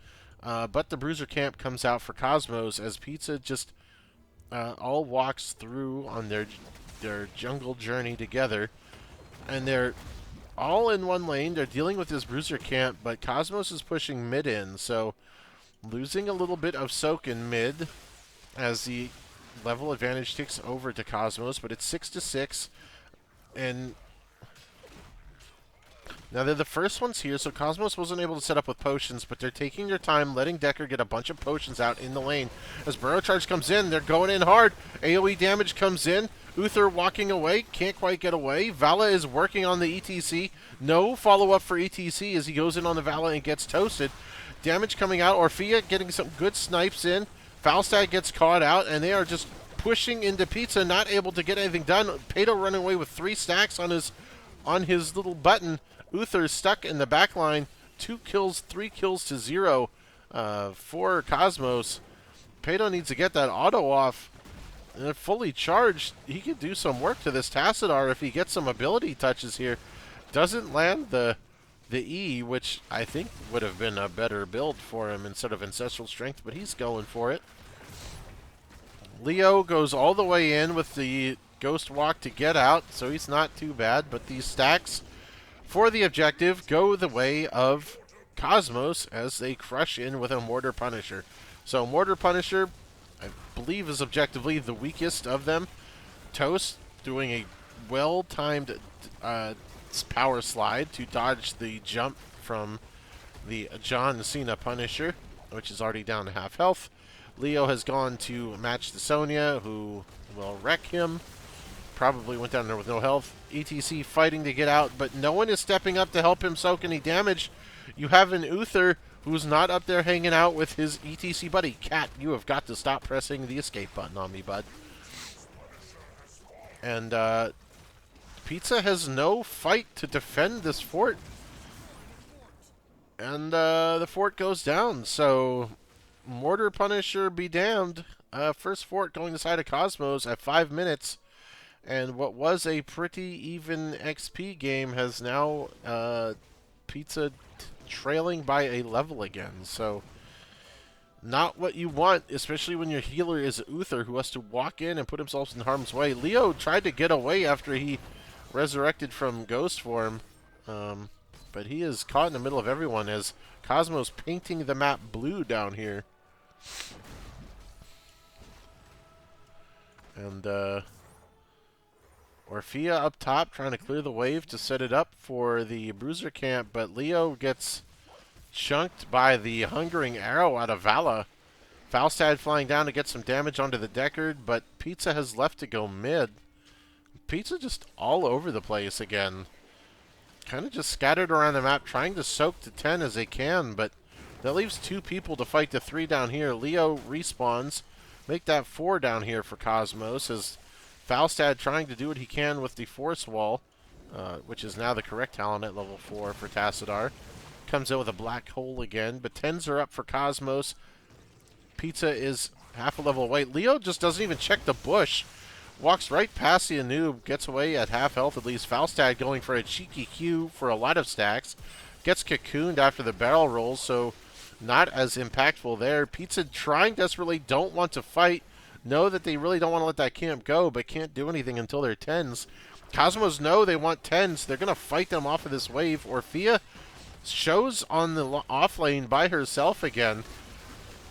[SPEAKER 1] But the Bruiser camp comes out for Cosmos as Pizza just all walks through on their jungle journey together. And they're all in one lane. They're dealing with this Bruiser camp, but Cosmos is pushing mid in. So losing a little bit of soak in mid as the level advantage takes over to Cosmos. But it's 6-6. And... now, they're the first ones here, so Cosmos wasn't able to set up with potions, but they're taking their time, letting Decker get a bunch of potions out in the lane. As Burrow Charge comes in, they're going in hard. AoE damage comes in. Uther walking away, can't quite get away. Vala is working on the ETC. No follow-up for ETC as he goes in on the Vala and gets toasted. Damage coming out. Orphea getting some good snipes in. Falstad gets caught out, and they are just pushing into Pizza, not able to get anything done. Pato running away with 3 stacks on his little button. Uther stuck in the back line. 2 kills, 3 kills to 0 for Cosmos. Pato needs to get that auto off. And fully charged, he could do some work to this Tassadar if he gets some ability touches here. Doesn't land the E, which I think would have been a better build for him instead of Ancestral Strength, but he's going for it. Leo goes all the way in with the Ghost Walk to get out, so he's not too bad, but these stacks for the objective go the way of Cosmos as they crush in with a Mortar Punisher. So Mortar Punisher, I believe, is objectively the weakest of them. Toast doing a well-timed power slide to dodge the jump from the John Cena Punisher, which is already down to half health. Leo has gone to match the Sonya, who will wreck him. Probably went down there with no health. ETC fighting to get out, but no one is stepping up to help him soak any damage. You have an Uther who's not up there hanging out with his ETC buddy. Cat, you have got to stop pressing the escape button on me, bud. And Pizza has no fight to defend this fort. And the fort goes down, so Mortar Punisher be damned. First fort going to the side of Cosmos at 5 minutes. And what was a pretty even XP game has now Pizza trailing by a level again. So, not what you want, especially when your healer is Uther, who has to walk in and put himself in harm's way. Leo tried to get away after he resurrected from ghost form. But he is caught in the middle of everyone as Cosmos painting the map blue down here. And Orphea up top trying to clear the wave to set it up for the Bruiser camp, but Leo gets chunked by the Hungering Arrow out of Vala. Falstad flying down to get some damage onto the Deckard, but Pizza has left to go mid. Pizza just all over the place again. Kind of just scattered around the map, trying to soak to 10 as they can, but that leaves 2 people to fight the 3 down here. Leo respawns. Make that 4 down here for Cosmos as Falstad trying to do what he can with the Force Wall, which is now the correct talent at level 4 for Tassadar. Comes in with a black hole again, but 10s are up for Cosmos. Pizza is half a level away. Leo just doesn't even check the bush. Walks right past the noob, gets away at half health at least. Falstad going for a cheeky Q for a lot of stacks. Gets cocooned after the barrel rolls, so not as impactful there. Pizza trying desperately, don't want to fight. Know that they really don't want to let that camp go, but can't do anything until they're 10s. Cosmos know they want 10s. They're going to fight them off of this wave. Orphea shows on the off lane by herself again.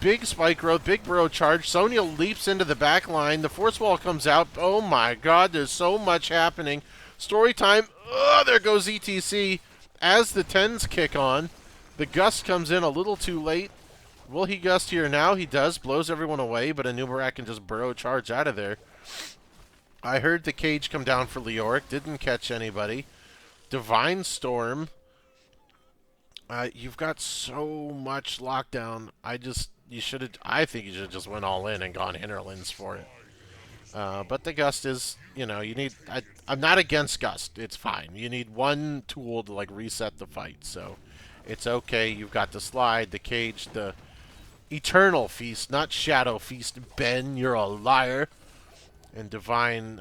[SPEAKER 1] Big spike growth, big burrow charge. Sonya leaps into the back line. The force wall comes out. Oh my god, there's so much happening. Story time. Oh, there goes ETC as the 10s kick on. The gust comes in a little too late. Will he gust here now? He does. Blows everyone away, but Anubarak can just burrow charge out of there. I heard the cage come down for Leoric. Didn't catch anybody. Divine Storm. You've got so much lockdown. I think you should have just went all in and gone Hinterlands for it. But the gust is, you need. I'm not against gust. It's fine. You need one tool to like reset the fight, so it's okay. You've got the slide, the cage, the eternal feast, not shadow feast. Ben, you're a liar. And divine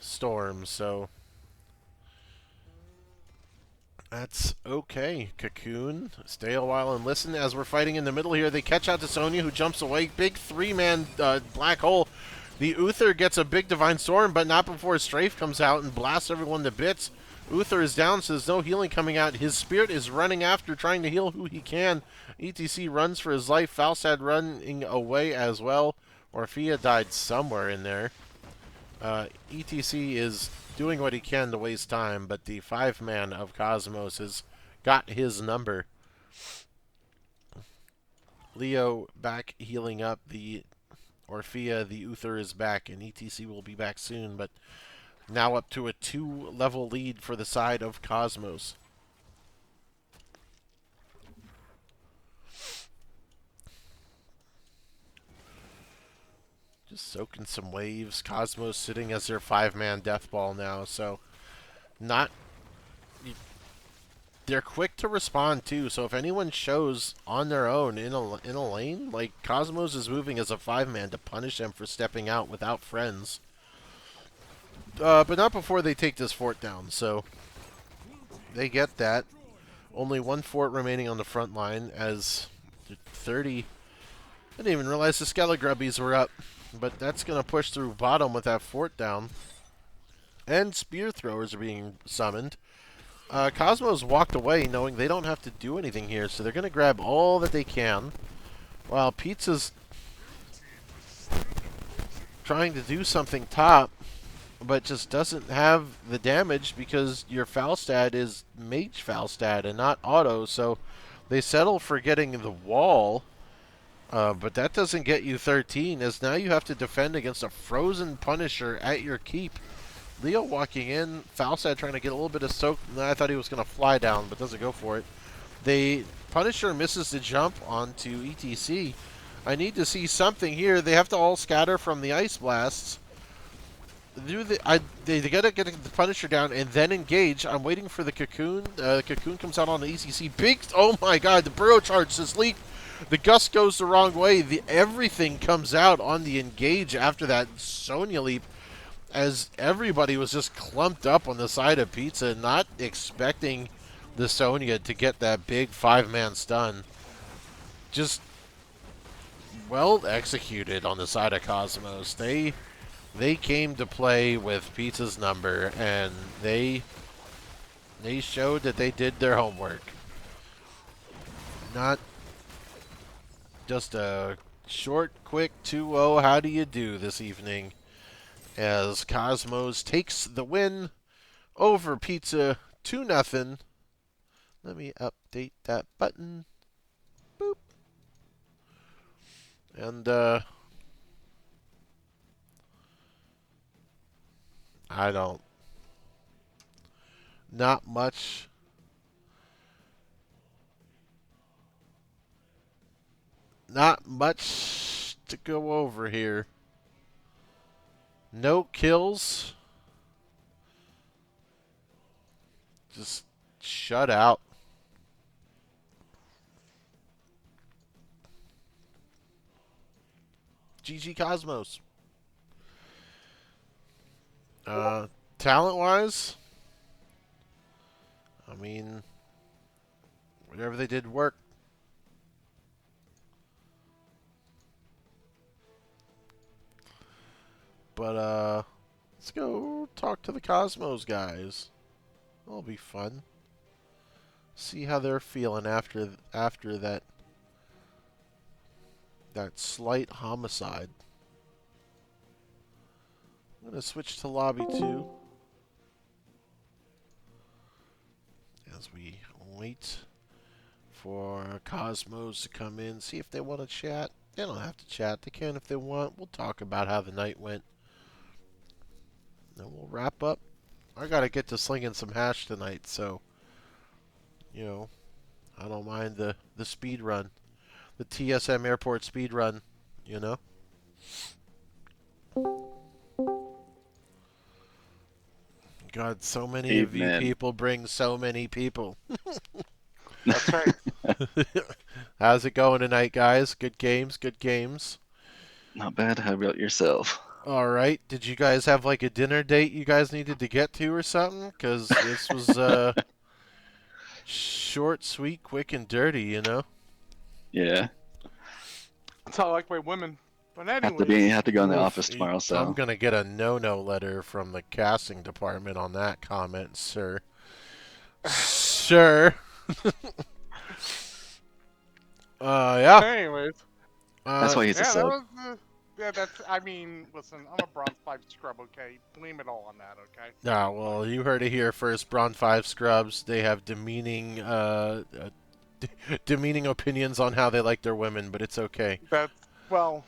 [SPEAKER 1] storm. So that's okay. Cocoon, stay a while and listen as we're fighting in the middle here. They catch out to Sonya, who jumps away. Big 3-man black hole. The Uther gets a big Divine Storm, but not before Strafe comes out and blasts everyone to bits. Uther is down, so there's no healing coming out. His Spirit is running after, trying to heal who he can. ETC runs for his life. Falstad running away as well. Orphea died somewhere in there. ETC is doing what he can to waste time, but the 5-man of Cosmos has got his number. Leo back healing up. The Orphea, the Uther is back, and ETC will be back soon, but now up to a 2-level lead for the side of Cosmos. Just soaking some waves. Cosmos sitting as their 5-man death ball now, so they're quick to respond too. So if anyone shows on their own in a lane, like Cosmos is moving as a 5-man to punish them for stepping out without friends. But not before they take this fort down. So they get that. Only 1 fort remaining on the front line as 30. I didn't even realize the Skelegrubbies were up. But that's going to push through bottom with that fort down. And spear throwers are being summoned. Cosmos walked away knowing they don't have to do anything here, so they're going to grab all that they can. While Pizza's trying to do something top, but just doesn't have the damage because your Falstad is Mage Falstad and not auto, so they settle for getting the wall. But that doesn't get you 13, as now you have to defend against a frozen Punisher at your keep. Leo walking in, Falstad trying to get a little bit of soak. I thought he was going to fly down, but doesn't go for it. The Punisher misses the jump onto ETC. I need to see something here. They have to all scatter from the Ice Blasts. They gotta get the Punisher down and then engage. I'm waiting for the Cocoon. Cocoon comes out on the ETC. Oh my god, the Burrow Charge just leaked. The gust goes the wrong way. Everything comes out on the engage after that Sonya leap, as everybody was just clumped up on the side of Pizza, not expecting the Sonya to get that big 5-man stun. Just well executed on the side of Cosmos. They came to play with Pizza's number, and they They showed that they did their homework. Not just a short, quick 2-0. How do you do this evening? As Cosmos takes the win over Pizza 2-0. Let me update that button. Boop. And, I don't. Not much. Not much to go over here. No kills. Just shut out. GG Cosmos. Talent-wise, I mean, whatever they did worked. But, let's go talk to the Cosmos guys. That'll be fun. See how they're feeling after that slight homicide. I'm going to switch to lobby 2 as we wait for Cosmos to come in, see if they want to chat. They don't have to chat. They can if they want. We'll talk about how the night went. Then we'll wrap up. I got to get to slinging some hash tonight, so, you know, I don't mind the speed run. The TSM Airport speed run, you know? God, so many of you people bring so many people.
[SPEAKER 2] That's right.
[SPEAKER 1] How's it going tonight, guys? Good games, good games.
[SPEAKER 3] Not bad. How about yourself?
[SPEAKER 1] All right. Did you guys have like a dinner date you guys needed to get to or something? Because this was short, sweet, quick, and dirty, you know?
[SPEAKER 3] Yeah.
[SPEAKER 2] That's how I like my women. But
[SPEAKER 3] Have
[SPEAKER 2] anyways,
[SPEAKER 3] to go in the
[SPEAKER 1] Oof,
[SPEAKER 3] office tomorrow, so
[SPEAKER 1] I'm going to get a no-no letter from the casting department on that comment, sir. Sir. Yeah.
[SPEAKER 2] anyways,
[SPEAKER 3] that's why he's a
[SPEAKER 2] yeah, that
[SPEAKER 3] sub.
[SPEAKER 2] was. Yeah, that's. I mean, listen, I'm a bronze 5 scrub. Okay, blame it all on that. Okay.
[SPEAKER 1] Ah, well, you heard it here first. Bron 5 scrubs, they have demeaning, demeaning opinions on how they like their women, but it's okay.
[SPEAKER 2] That's well.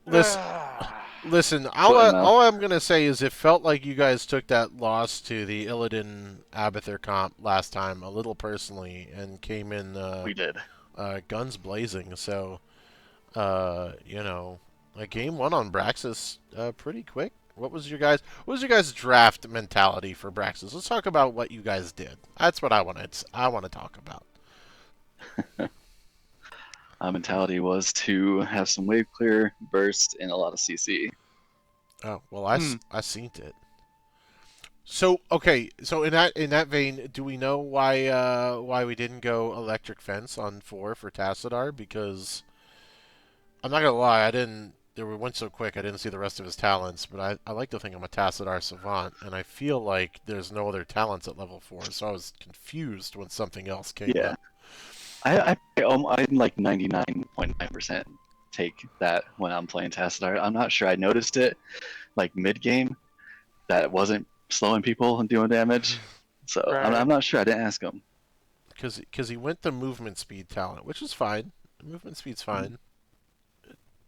[SPEAKER 1] Listen, listen. All I'm gonna say is it felt like you guys took that loss to the Illidan Abathur comp last time a little personally and came in
[SPEAKER 3] We did.
[SPEAKER 1] guns blazing. So, you know, game one on Braxis pretty quick. What was your guys' draft mentality for Braxis? Let's talk about what you guys did. That's what I want to talk about.
[SPEAKER 3] Our mentality was to have some wave clear, burst, and a lot of CC.
[SPEAKER 1] Oh well, I seen it. So okay, so in that vein, do we know why we didn't go electric fence on 4 for Tassadar? Because I'm not gonna lie, I didn't. They went so quick, I didn't see the rest of his talents. But I like to think I'm a Tassadar savant, and I feel like there's no other talents at level 4, so I was confused when something else came
[SPEAKER 3] Yeah.
[SPEAKER 1] up.
[SPEAKER 3] I'm like 99.9% take that when I'm playing Tassadar. I'm not sure I noticed it like mid game that it wasn't slowing people and doing damage. So
[SPEAKER 2] Right.
[SPEAKER 3] I'm not sure. I didn't ask him.
[SPEAKER 1] Because he went the movement speed talent, which is fine. Movement speed's fine.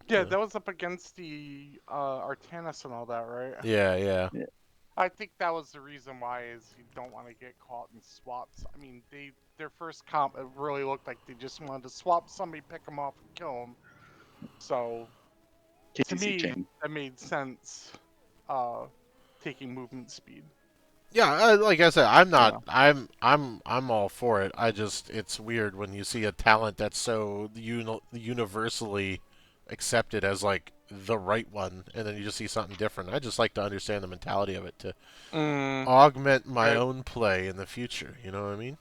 [SPEAKER 2] Yeah, that was up against the Artanis and all that, right?
[SPEAKER 1] Yeah.
[SPEAKER 2] I think that was the reason why is you don't want to get caught in swaps. I mean, their first comp it really looked like they just wanted to swap somebody, pick them off, and kill them. So to
[SPEAKER 3] KTC
[SPEAKER 2] me,
[SPEAKER 3] chain.
[SPEAKER 2] that made sense. Taking movement speed.
[SPEAKER 1] Yeah, like I said, I'm not.
[SPEAKER 2] Yeah.
[SPEAKER 1] I'm all for it. It's weird when you see a talent that's so universally accepted as like the right one, and then you just see something different. I just like to understand the mentality of it to augment my own play in the future. You know what I mean?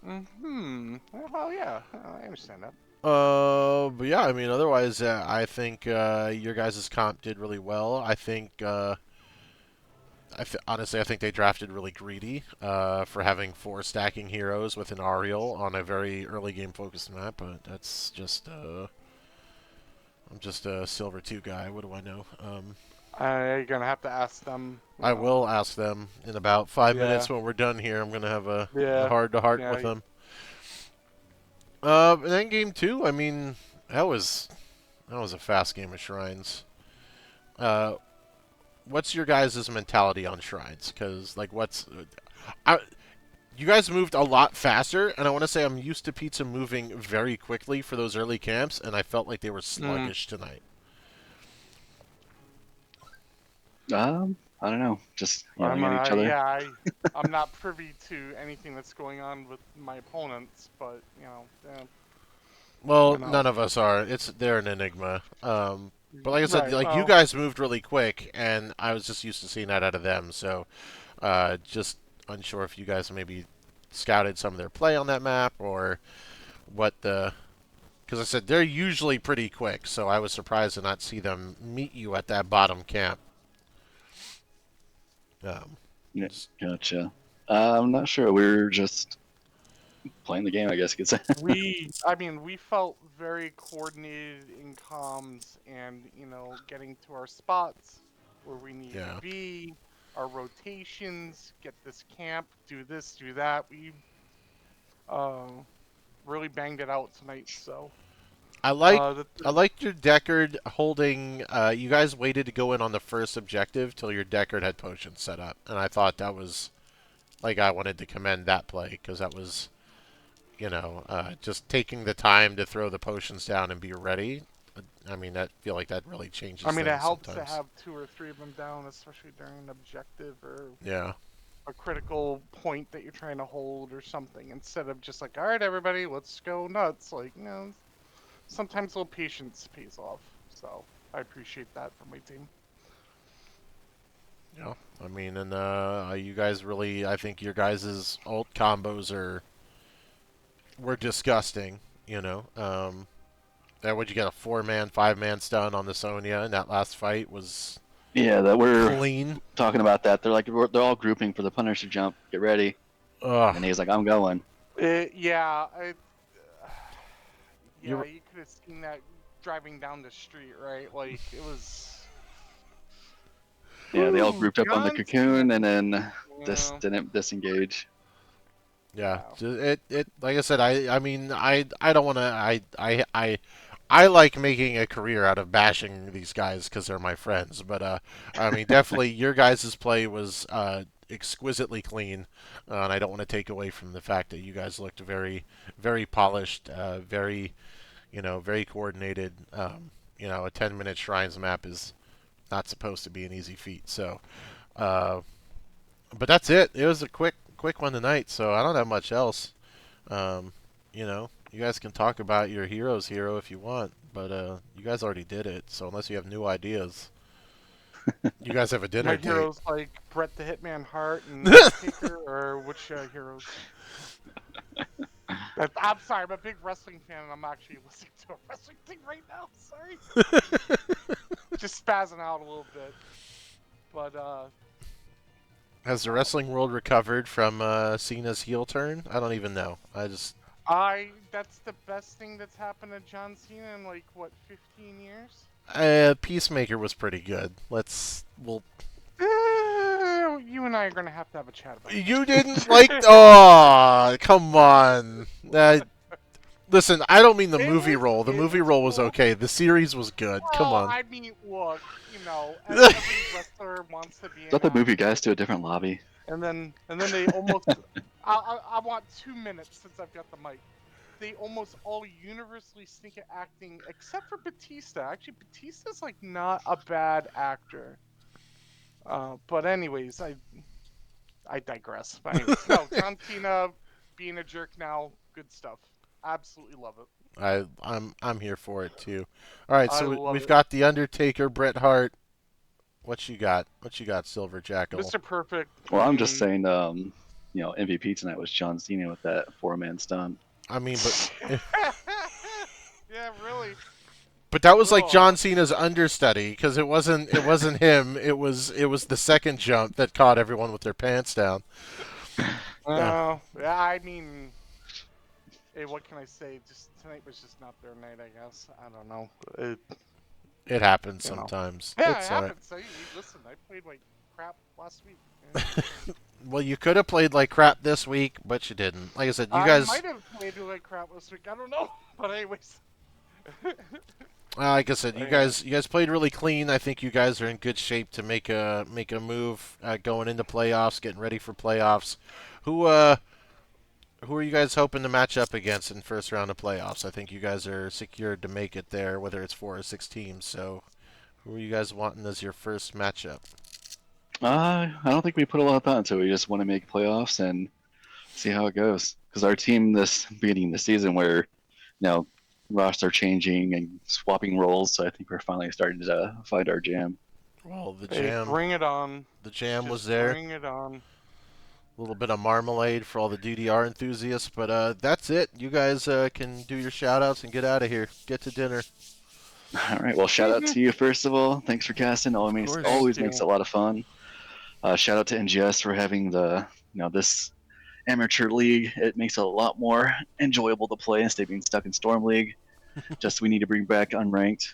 [SPEAKER 2] Well, yeah, I understand that.
[SPEAKER 1] But yeah, I mean, otherwise, I think your guys' comp did really well. I think honestly, I think they drafted really greedy for having 4 stacking heroes with an Ariel on a very early game focused map. But that's just I'm just a Silver 2 guy. What do I know?
[SPEAKER 2] I'm gonna have to ask them.
[SPEAKER 1] I will ask them in about 5 minutes
[SPEAKER 2] Yeah.
[SPEAKER 1] when we're done here. I'm gonna have a
[SPEAKER 2] Yeah.
[SPEAKER 1] heart-to-heart
[SPEAKER 2] Yeah.
[SPEAKER 1] with them. And then game 2. I mean, that was a fast game of shrines. Uh, what's your guys' mentality on shrines? Because like, you guys moved a lot faster, and I want to say I'm used to pizza moving very quickly for those early camps, and I felt like they were sluggish tonight.
[SPEAKER 3] I don't know, just yelling at each other.
[SPEAKER 2] Yeah, I'm not privy to anything that's going on with my opponents, but
[SPEAKER 1] Well,
[SPEAKER 2] you know.
[SPEAKER 1] none of us are. They're an enigma. But like I said,
[SPEAKER 2] Right.
[SPEAKER 1] like you
[SPEAKER 2] Well,
[SPEAKER 1] guys moved really quick, and I was just used to seeing that out of them. So, just unsure if you guys maybe scouted some of their play on that map or what the. Because I said they're usually pretty quick, so I was surprised to not see them meet you at that bottom camp.
[SPEAKER 3] Yeah, gotcha. I'm not sure. We're just playing the game, I guess you could say.
[SPEAKER 2] we felt very coordinated in comms and, getting to our spots where we need to
[SPEAKER 1] Yeah.
[SPEAKER 2] be, our rotations, get this camp, do this, do that. We uh, really banged it out tonight, so.
[SPEAKER 1] I like
[SPEAKER 2] Uh, the,
[SPEAKER 1] I liked your Deckard holding. You guys waited to go in on the first objective till your Deckard had potions set up, and I thought that was like I wanted to commend that play because that was just taking the time to throw the potions down and be ready. I mean, I feel like that really changes
[SPEAKER 2] I mean, it
[SPEAKER 1] things
[SPEAKER 2] helps to
[SPEAKER 1] sometimes.
[SPEAKER 2] have 2 or 3 of them down, especially during an objective or
[SPEAKER 1] Yeah.
[SPEAKER 2] a critical point that you're trying to hold or something, instead of just like, all right, everybody, let's go nuts. Like, sometimes a little patience pays off. So I appreciate that from my team.
[SPEAKER 1] Yeah. I mean, and you guys really, I think your guys' ult combos were disgusting. Would you get a 4-man, 5-man stun on the Sonya in that last fight was
[SPEAKER 3] Yeah, that we're
[SPEAKER 1] clean.
[SPEAKER 3] talking about that. They're like, they're all grouping for the Punisher jump. Get ready.
[SPEAKER 1] Ugh.
[SPEAKER 3] And he's like, I'm going.
[SPEAKER 2] Yeah,
[SPEAKER 1] You're
[SPEAKER 2] you could have seen that driving down the street, right? Like, it was.
[SPEAKER 3] Yeah, they all
[SPEAKER 2] Ooh,
[SPEAKER 3] grouped up on the
[SPEAKER 2] John Cena.
[SPEAKER 3] cocoon and then
[SPEAKER 2] Yeah.
[SPEAKER 3] didn't disengage.
[SPEAKER 1] Yeah,
[SPEAKER 2] Wow.
[SPEAKER 1] it like I said, I mean, I don't want to, I like making a career out of bashing these guys because they're my friends, but I mean, definitely your guys' play was exquisitely clean, and I don't want to take away from the fact that you guys looked very, very polished, very, very coordinated. A 10-minute shrines map is not supposed to be an easy feat, so. But that's it. It was a quick one tonight, so I don't have much else. Um, you guys can talk about your hero's hero if you want, but you guys already did it. So unless you have new ideas, you guys have a dinner
[SPEAKER 2] My
[SPEAKER 1] date.
[SPEAKER 2] heroes like Brett the Hitman Hart and Undertaker, or which heroes? I'm sorry, I'm a big wrestling fan, and I'm actually listening to a wrestling thing right now. Sorry, just spazzing out a little bit. But
[SPEAKER 1] Has the wrestling world recovered from Cena's heel turn? I don't even know.
[SPEAKER 2] that's the best thing that's happened to John Cena in like what 15 years.
[SPEAKER 1] Peacemaker was pretty good.
[SPEAKER 2] You and I are gonna have to have a chat about
[SPEAKER 1] You didn't like. Oh, come on. Listen, I don't mean the movie role. The
[SPEAKER 2] it
[SPEAKER 1] movie
[SPEAKER 2] was
[SPEAKER 1] role was
[SPEAKER 2] cool.
[SPEAKER 1] okay. The series was good. Come
[SPEAKER 2] Well,
[SPEAKER 1] on.
[SPEAKER 2] I mean, look, every wrestler wants to be
[SPEAKER 3] Let
[SPEAKER 2] an
[SPEAKER 3] the movie
[SPEAKER 2] actor,
[SPEAKER 3] guys to a different lobby.
[SPEAKER 2] and then they almost. I want 2 minutes since I've got the mic. They almost all universally stink at acting, except for Batista. Actually, Batista's like not a bad actor. But anyways, I digress. But anyways, no, John Cena being a jerk now, good stuff. Absolutely love it.
[SPEAKER 1] I'm here for it too. All right,
[SPEAKER 2] I
[SPEAKER 1] so
[SPEAKER 2] love
[SPEAKER 1] we've
[SPEAKER 2] it.
[SPEAKER 1] got the Undertaker, Bret Hart. What you got? What you got, Silver Jackal?
[SPEAKER 2] Mr. Perfect.
[SPEAKER 3] Well, I'm just saying, MVP tonight was John Cena with that 4-man stun.
[SPEAKER 1] I mean, but
[SPEAKER 2] Yeah, really.
[SPEAKER 1] But that was like
[SPEAKER 2] Ugh.
[SPEAKER 1] John Cena's understudy because it wasn't him. It was the second jump that caught everyone with their pants down.
[SPEAKER 2] Yeah, I mean, hey, what can I say? Just tonight was just not their night, I guess. I don't know.
[SPEAKER 1] It happens
[SPEAKER 2] You know.
[SPEAKER 1] sometimes.
[SPEAKER 2] Yeah, it
[SPEAKER 1] It's all right.
[SPEAKER 2] happens. Listen, I played like crap last week. Yeah.
[SPEAKER 1] Well, you could have played like crap this week, but you didn't. Like I said, you
[SPEAKER 2] I
[SPEAKER 1] guys.
[SPEAKER 2] might have played like crap last week. I don't know. But anyways.
[SPEAKER 1] Like I said, you
[SPEAKER 2] Yeah.
[SPEAKER 1] guys played really clean. I think you guys are in good shape to make a move going into playoffs, getting ready for playoffs. Who are you guys hoping to match up against in first round of playoffs? I think you guys are secured to make it there, whether it's 4 or 6 teams. So, who are you guys wanting as your first matchup?
[SPEAKER 3] I don't think we put a lot of thought into it. We just want to make playoffs and see how it goes. Because our team this beginning of the season, where roster changing and swapping roles, so I think we're finally starting to find our jam.
[SPEAKER 1] Well,
[SPEAKER 2] Hey, bring it on.
[SPEAKER 1] the jam was
[SPEAKER 2] Just
[SPEAKER 1] there.
[SPEAKER 2] bring it on.
[SPEAKER 1] A little bit of marmalade for all the DDR enthusiasts, but that's it. You guys can do your shout outs and get out of here. Get to dinner.
[SPEAKER 3] All right. Well, shout out to you first of all. Thanks for casting.
[SPEAKER 1] course.
[SPEAKER 3] Always
[SPEAKER 2] Thank
[SPEAKER 3] makes
[SPEAKER 2] you.
[SPEAKER 3] it a lot of fun. Shout out to NGS for having this amateur league. It makes it a lot more enjoyable to play instead of being stuck in Storm League. Just we need to bring back unranked.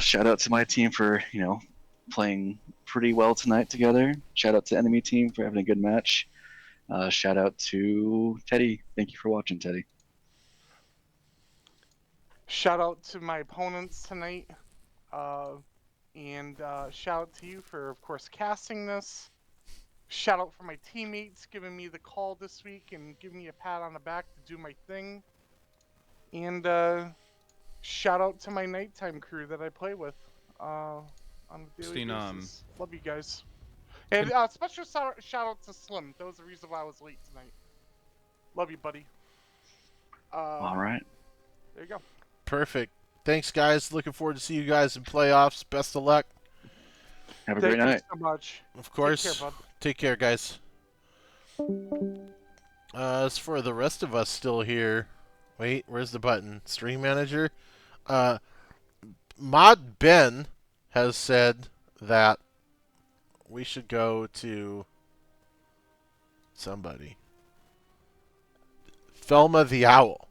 [SPEAKER 3] Shout out to my team for playing pretty well tonight together. Shout out to enemy team for having a good match. Shout out to Teddy. Thank you for watching, Teddy.
[SPEAKER 2] Shout out to my opponents tonight. And shout out to you for, of course, casting this. Shout out for my teammates giving me the call this week and giving me a pat on the back to do my thing. And shout out to my nighttime crew that I play with on a daily basis. Love you guys. And special shout out to Slim. That was the reason why I was late tonight. Love you, buddy.
[SPEAKER 3] All right.
[SPEAKER 2] There you go.
[SPEAKER 1] Perfect. Thanks, guys. Looking forward to see you guys in playoffs. Best of luck.
[SPEAKER 3] Have a
[SPEAKER 2] Thank
[SPEAKER 3] great
[SPEAKER 2] you
[SPEAKER 3] night.
[SPEAKER 2] so much.
[SPEAKER 1] Of course.
[SPEAKER 2] Take care, bud.
[SPEAKER 1] Take care, guys. As for the rest of us still here, wait, where's the button? Stream manager? Mod Ben has said that we should go to somebody. Thelma the Owl.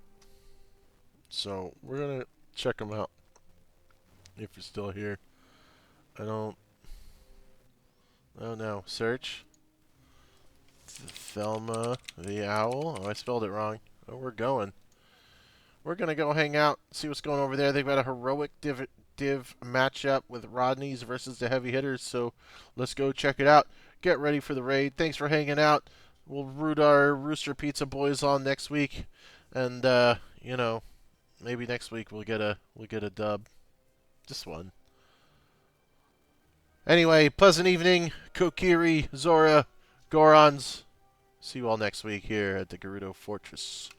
[SPEAKER 1] So we're going to check him out if you're still here. Oh no, search. Thelma the Owl. Oh, I spelled it wrong. Oh, we're going. We're going to go hang out, see what's going over there. They've got a heroic div matchup with Rodney's versus the heavy hitters, so let's go check it out. Get ready for the raid. Thanks for hanging out. We'll root our Rooster Pizza boys on next week, and maybe next week we'll get a dub. Just one. Anyway, pleasant evening, Kokiri, Zora, Gorons. See you all next week here at the Gerudo Fortress.